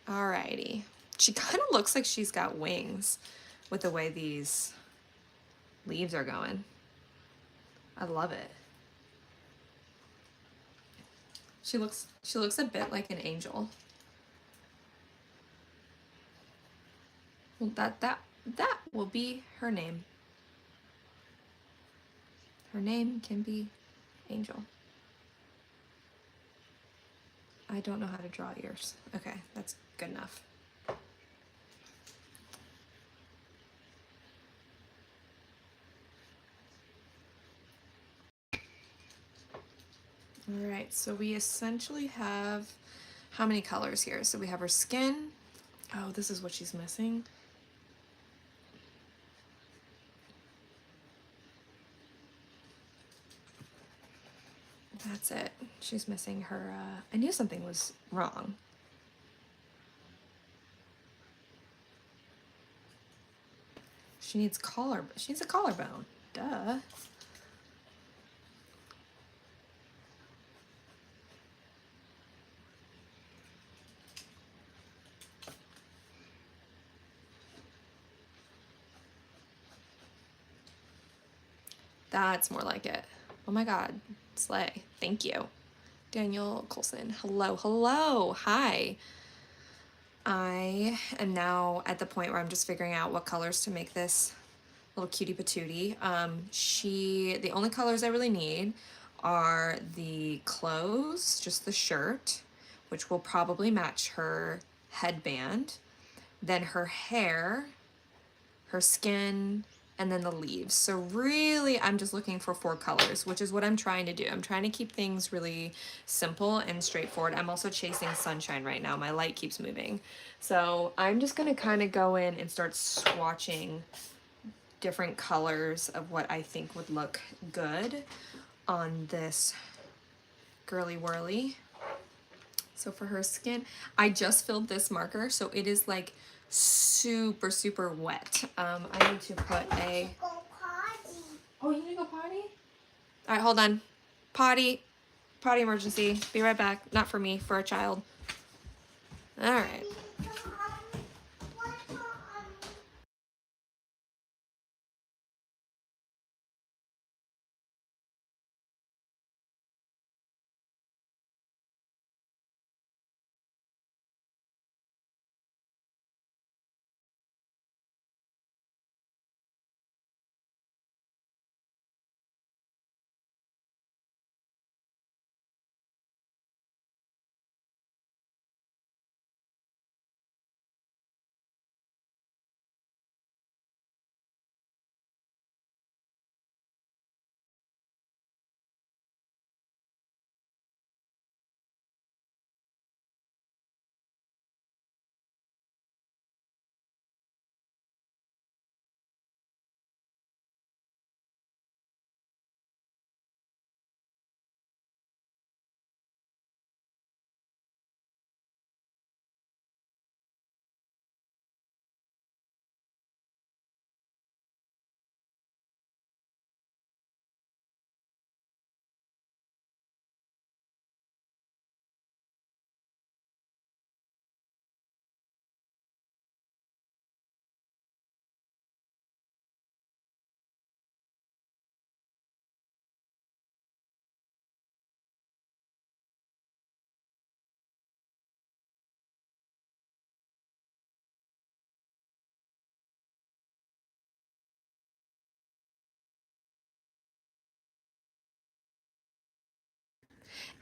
Alrighty. She kind of looks like she's got wings with the way these leaves are going. I love it. She looks a bit like an angel. Well, that will be her name. Her name can be Angel. I don't know how to draw ears. Okay, that's good enough. All right, so we essentially have how many colors here? So we have her skin. Oh, this is what she's missing. That's it. She's missing her, I knew something was wrong. She needs a collarbone. Duh. That's more like it. Oh my God, slay. Thank you. Daniel Colson. Hello, hello. Hi. I am now at the point where I'm just figuring out what colors to make this little cutie patootie. The only colors I really need are the clothes, just the shirt, which will probably match her headband, then her hair, her skin, and then the leaves. So really, I'm just looking for 4 colors, which is what I'm trying to do. I'm trying to keep things really simple and straightforward. I'm also chasing sunshine right now. My light keeps moving. So I'm just gonna kind of go in and start swatching different colors of what I think would look good on this girly whirly. So for her skin, I just filled this marker, so it is like super, super wet. I need to put a... Oh, you need to go potty? All right, hold on. Potty emergency. Be right back. Not for me, for a child. All right.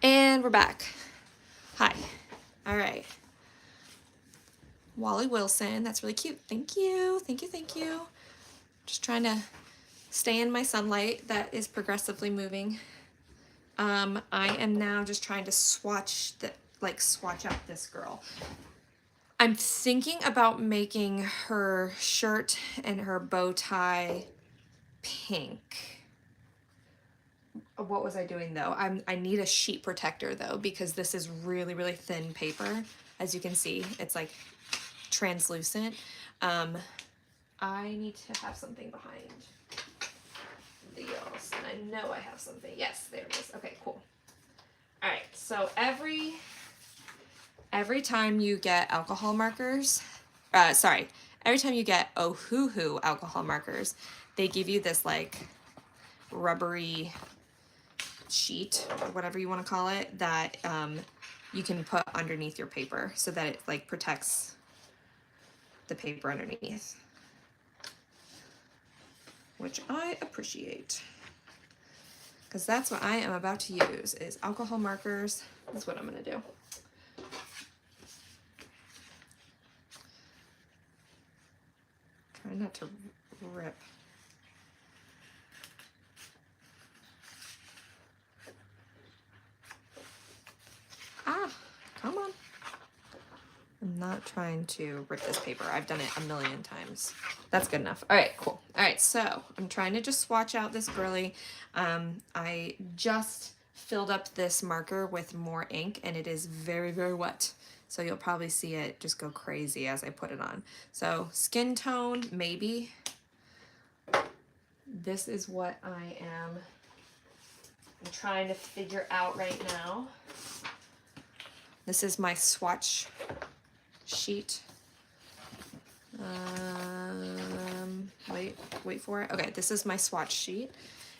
And we're back. Hi. All right. Wally Wilson. That's really cute. Thank you. Thank you. Thank you. Just trying to stay in my sunlight that is progressively moving. I am now just trying to swatch out this girl. I'm thinking about making her shirt and her bow tie pink. What was I doing though? I need a sheet protector though, because this is really, really thin paper. As you can see, it's like translucent. I need to have something behind the yells, and I know I have something. Yes, there it is. Okay, cool. All right, so every time you get alcohol markers, every time you get Ohuhu alcohol markers, they give you this like rubbery sheet or whatever you want to call it that you can put underneath your paper so that it like protects the paper underneath, which I appreciate because that's what I am about to use is alcohol markers. That's what I'm going to do. Try not to rip. Ah, come on. I'm not trying to rip this paper. I've done it a million times. That's good enough. All right, cool. All right, so I'm trying to just swatch out this girly. I just filled up this marker with more ink and it is very, very wet. So you'll probably see it just go crazy as I put it on. So skin tone, maybe. This is what I'm trying to figure out right now. This is my swatch sheet. Wait for it. Okay, this is my swatch sheet.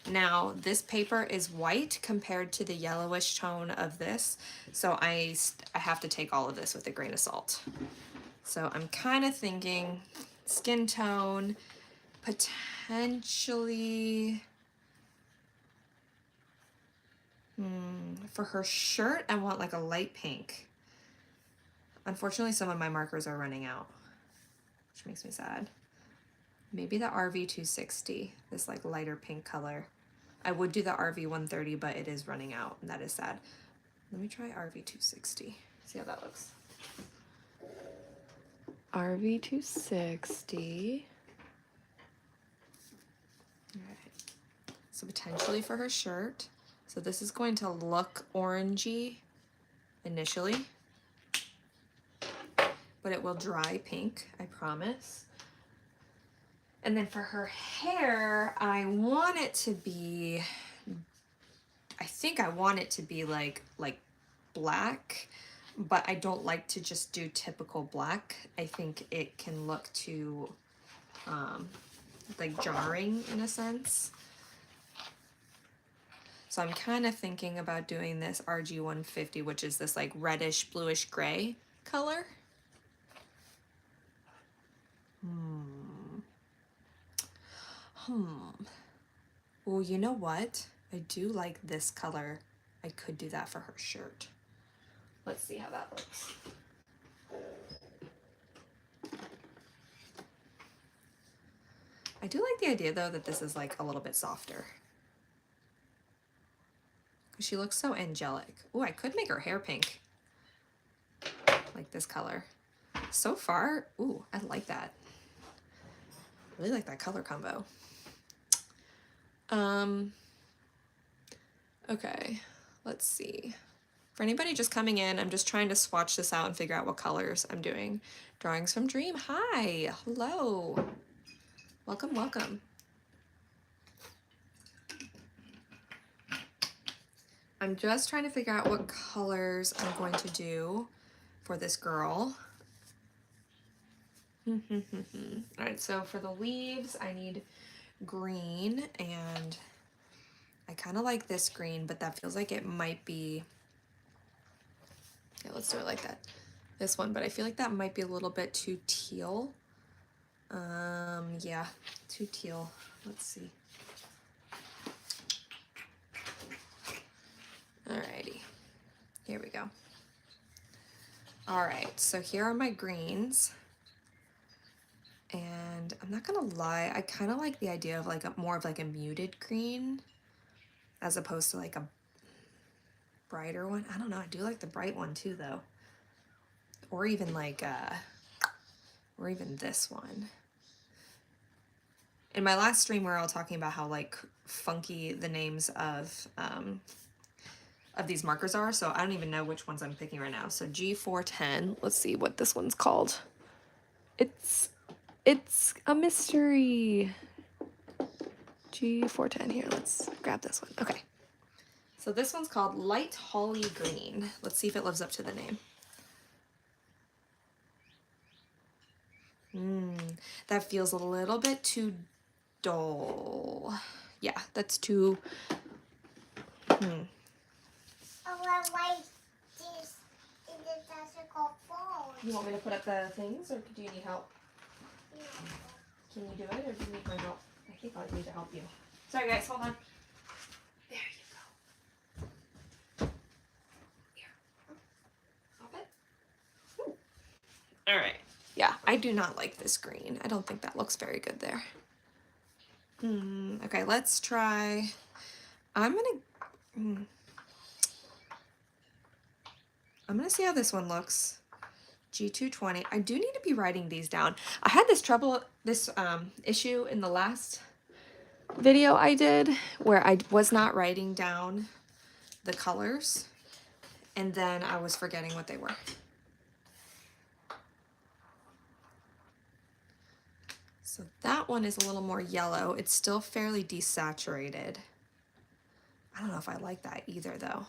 Now, this paper is white compared to the yellowish tone of this, so I have to take all of this with a grain of salt. So I'm kind of thinking skin tone, potentially, for her shirt, I want like a light pink. Unfortunately, some of my markers are running out, which makes me sad. Maybe the RV260, this like lighter pink color. I would do the RV130, but it is running out, and that is sad. Let me try RV260. See how that looks. RV260. All right. So potentially for her shirt. So this is going to look orangey initially, but it will dry pink, I promise. And then for her hair, I want it to be, I think I want it to be like black, but I don't like to just do typical black. I think it can look too like jarring in a sense. So I'm kind of thinking about doing this RG150, which is this like reddish bluish gray color. Well, you know what? I do like this color. I could do that for her shirt. Let's see how that looks. I do like the idea though that this is like a little bit softer. Because she looks so angelic. Ooh, I could make her hair pink. Like this color. So far, ooh, I like that. I really like that color combo. Okay, let's see. For anybody just coming in, I'm just trying to swatch this out and figure out what colors I'm doing. Drawings from Dream. Hi, hello. Welcome, welcome. I'm just trying to figure out what colors I'm going to do for this girl. All right, so for the leaves, I need green, and I kind of like this green, but that feels like it might be, yeah, let's do it like that. This one, but I feel like that might be a little bit too teal. Yeah, too teal. Let's see. Alrighty. Here we go. All right, so here are my greens. And I'm not gonna lie, I kind of like the idea of like more of like a muted green as opposed to like a brighter one. I don't know, I do like the bright one too though. Or even like, or even this one. In my last stream, we were all talking about how like funky the names of these markers are, so I don't even know which ones I'm picking right now. So G410, let's see what this one's called. It's a mystery. G410, here, let's grab this one. Okay. So this one's called Light Holly Green. Let's see if it lives up to the name. That feels a little bit too dull. Yeah, that's too... You want me to put up the things, or do you need help? Can you do it, or do you need my help? I think I need to help you. Sorry guys, hold on. There you go. Here. Stop it. Ooh. All right. Yeah, I do not like this green. I don't think that looks very good there. Okay, let's try. I'm gonna see how this one looks. G220. I do need to be writing these down. I had this issue in the last video I did where I was not writing down the colors and then I was forgetting what they were. So that one is a little more yellow. It's still fairly desaturated. I don't know if I like that either though.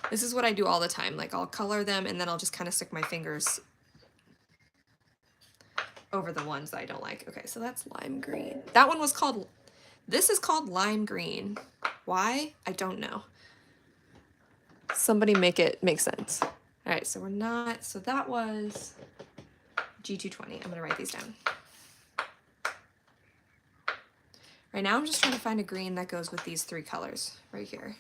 This is what I do all the time. Like I'll color them and then I'll just kind of stick my fingers over the ones that I don't like. Okay, so that's lime green. That one was called, this is called lime green. Why? I don't know. Somebody make it make sense. All right, so we're not, so that was G220. I'm gonna write these down. Right now I'm just trying to find a green that goes with these three colors right here.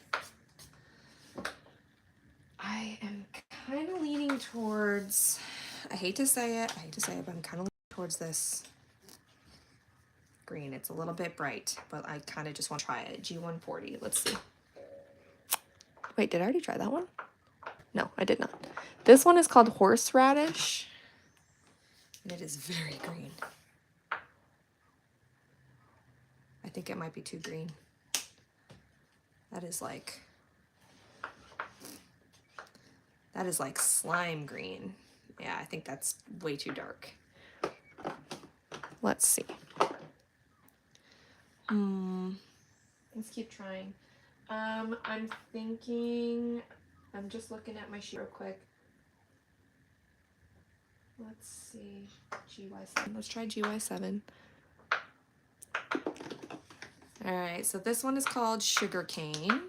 I am kind of leaning towards, I hate to say it, but I'm kind of leaning towards this green. It's a little bit bright, but I kind of just want to try it. G140, let's see. Wait, did I already try that one? No, I did not. This one is called horseradish, and it is very green. I think it might be too green. That is like slime green. Yeah, I think that's way too dark. Let's see. Let's keep trying. I'm thinking, I'm just looking at my sheet real quick. Let's see, GY7. Let's try GY7. All right, so this one is called Sugarcane.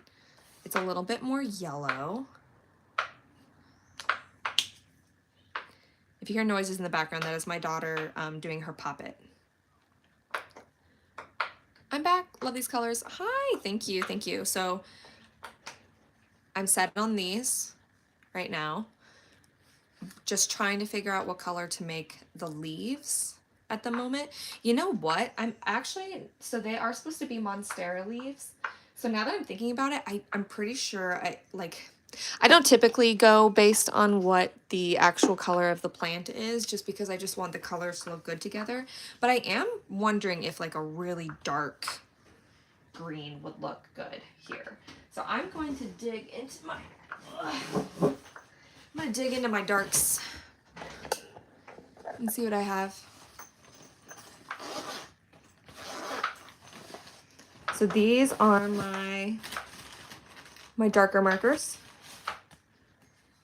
It's a little bit more yellow. If you hear noises in the background, that is my daughter doing her poppet. I'm back. Love these colors. Hi, thank you, thank you. So I'm set on these right now. Just trying to figure out what color to make the leaves at the moment. You know what? I'm actually, so they are supposed to be Monstera leaves. So now that I'm thinking about it, I'm pretty sure I don't typically go based on what the actual color of the plant is, just because I just want the colors to look good together. But I am wondering if like a really dark green would look good here. So I'm going to dig into my darks and see what I have. So these are my darker markers.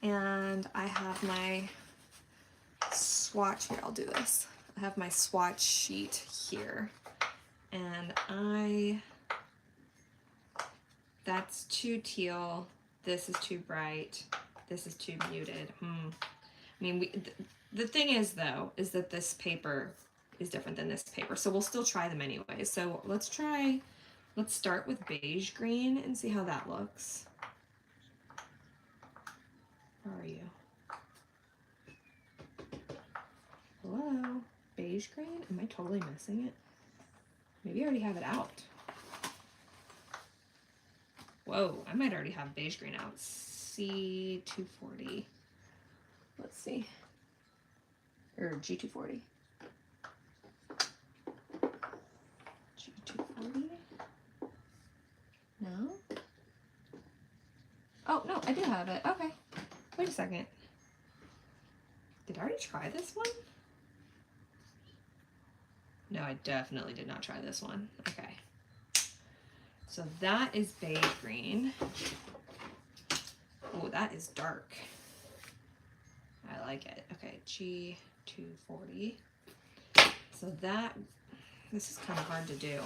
And I have my swatch here. I'll do this. I have my swatch sheet here. And that's too teal. This is too bright. This is too muted. I mean, the thing is though, is that this paper is different than this paper. So we'll still try them anyway. So let's try Let's start with beige green and see how that looks. Where are you? Hello? Beige green? Am I totally missing it? Maybe I already have it out. Whoa, I might already have beige green out. C240. Let's see. Or G240. G240? No? Oh, no, I do have it. Okay. Wait a second. Did I already try this one? No, I definitely did not try this one. Okay. So that is beige green. Oh, that is dark. I like it. Okay, G240. So this is kind of hard to do.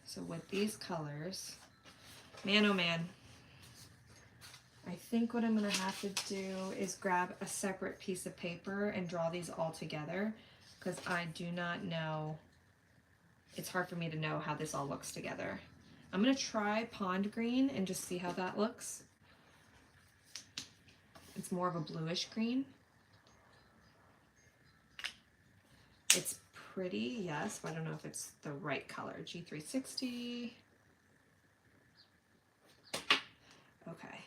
So with these colors, man, oh man, I think what I'm gonna have to do is grab a separate piece of paper and draw these all together, because I do not know, it's hard for me to know how this all looks together. I'm gonna try pond green and just see how that looks. It's more of a bluish green. It's pretty, yes, but I don't know if it's the right color. G360. Okay.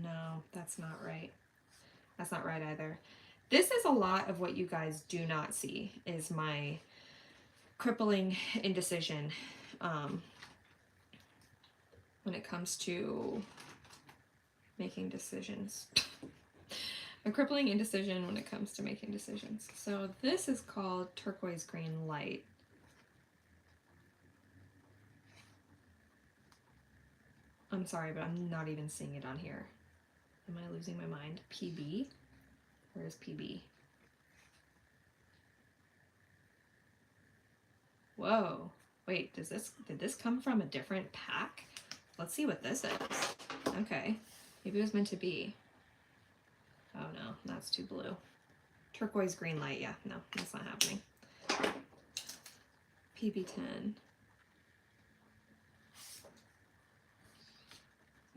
No, that's not right. That's not right either. This is a lot of what you guys do not see, is my crippling indecision when it comes to making decisions. A crippling indecision when it comes to making decisions. So this is called turquoise green light. I'm sorry, but I'm not even seeing it on here. Am I losing my mind? PB? Where's PB? Whoa. Wait, did this come from a different pack? Let's see what this is. Okay. Maybe it was meant to be. Oh no, that's too blue. Turquoise green light, yeah, no, that's not happening. PB10.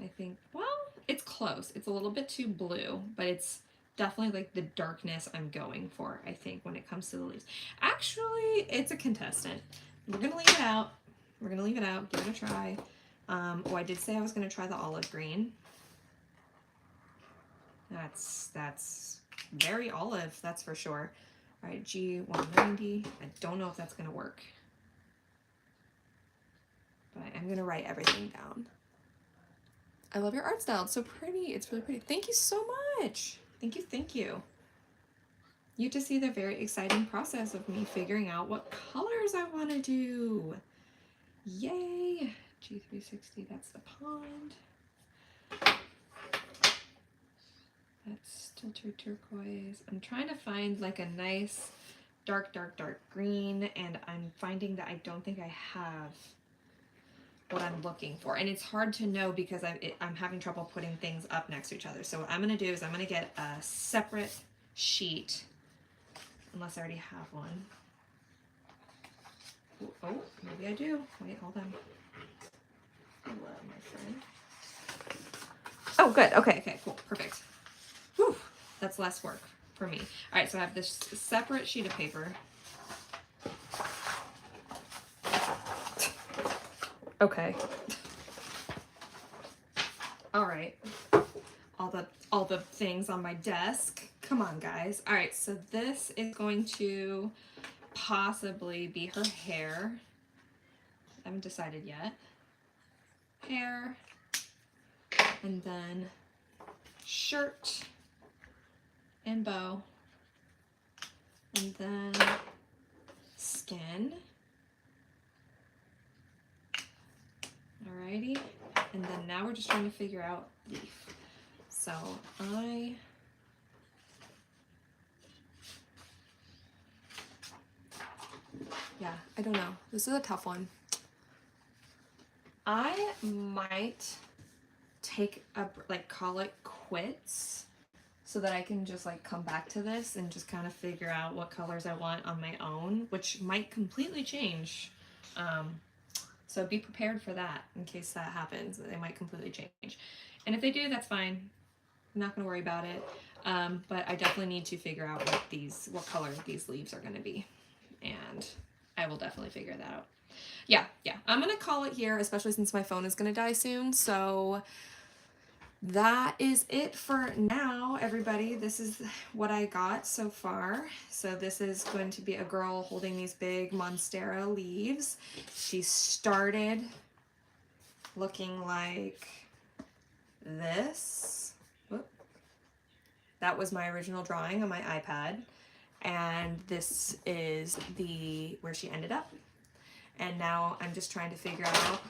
I think, well, it's close. It's a little bit too blue, but it's definitely like the darkness I'm going for, I think, when it comes to the leaves. Actually, it's a contestant. We're gonna leave it out. We're gonna leave it out, give it a try. Oh, I did say I was gonna try the olive green. That's very olive, that's for sure. All right, G190. I don't know if that's gonna work, but I'm gonna write everything down. I love your art style. It's so pretty. It's really pretty. Thank you so much. Thank you. Thank you. You get to see the very exciting process of me figuring out what colors I want to do. Yay. G360, that's the pond. That's still true turquoise. I'm trying to find like a nice dark, dark, dark green, and I'm finding that I don't think I have what I'm looking for. And it's hard to know because I'm having trouble putting things up next to each other. So what I'm going to do is I'm going to get a separate sheet, unless I already have one. Oh, maybe I do. Wait, hold on. Hello, my friend. Oh, good. Okay, okay, cool. Perfect. Whew, that's less work for me. All right, so I have this separate sheet of paper. Okay. All right. All the things on my desk. Come on, guys. All right, so this is going to possibly be her hair. I haven't decided yet. Hair. And then shirt and bow. And then skin. Alrighty. And then now we're just trying to figure out leaf. So I don't know. This is a tough one. I might call it quits. so that I can just like come back to this and just kind of figure out what colors I want on my own, which might completely change. So be prepared for that in case that happens. They might completely change. And if they do, that's fine. I'm not going to worry about it. But I definitely need to figure out what color these leaves are going to be. And I will definitely figure that out. Yeah. I'm going to call it here, especially since my phone is going to die soon. So that is it for now, everybody. This is what I got so far. So this is going to be a girl holding these big Monstera leaves. She started looking like this. Whoop. That was my original drawing on my iPad. And this is where she ended up. And now I'm just trying to figure out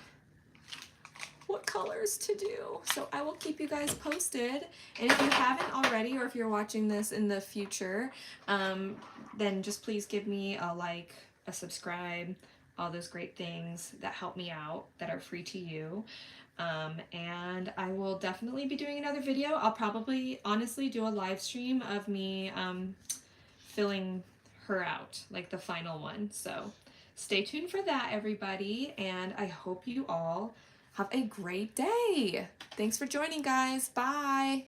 what colors to do. So I will keep you guys posted. And if you haven't already, or if you're watching this in the future, then just please give me a like, a subscribe, all those great things that help me out, that are free to you. And I will definitely be doing another video. I'll probably honestly do a live stream of me filling her out, like the final one. So stay tuned for that, everybody. And I hope you all have a great day. Thanks for joining, guys. Bye.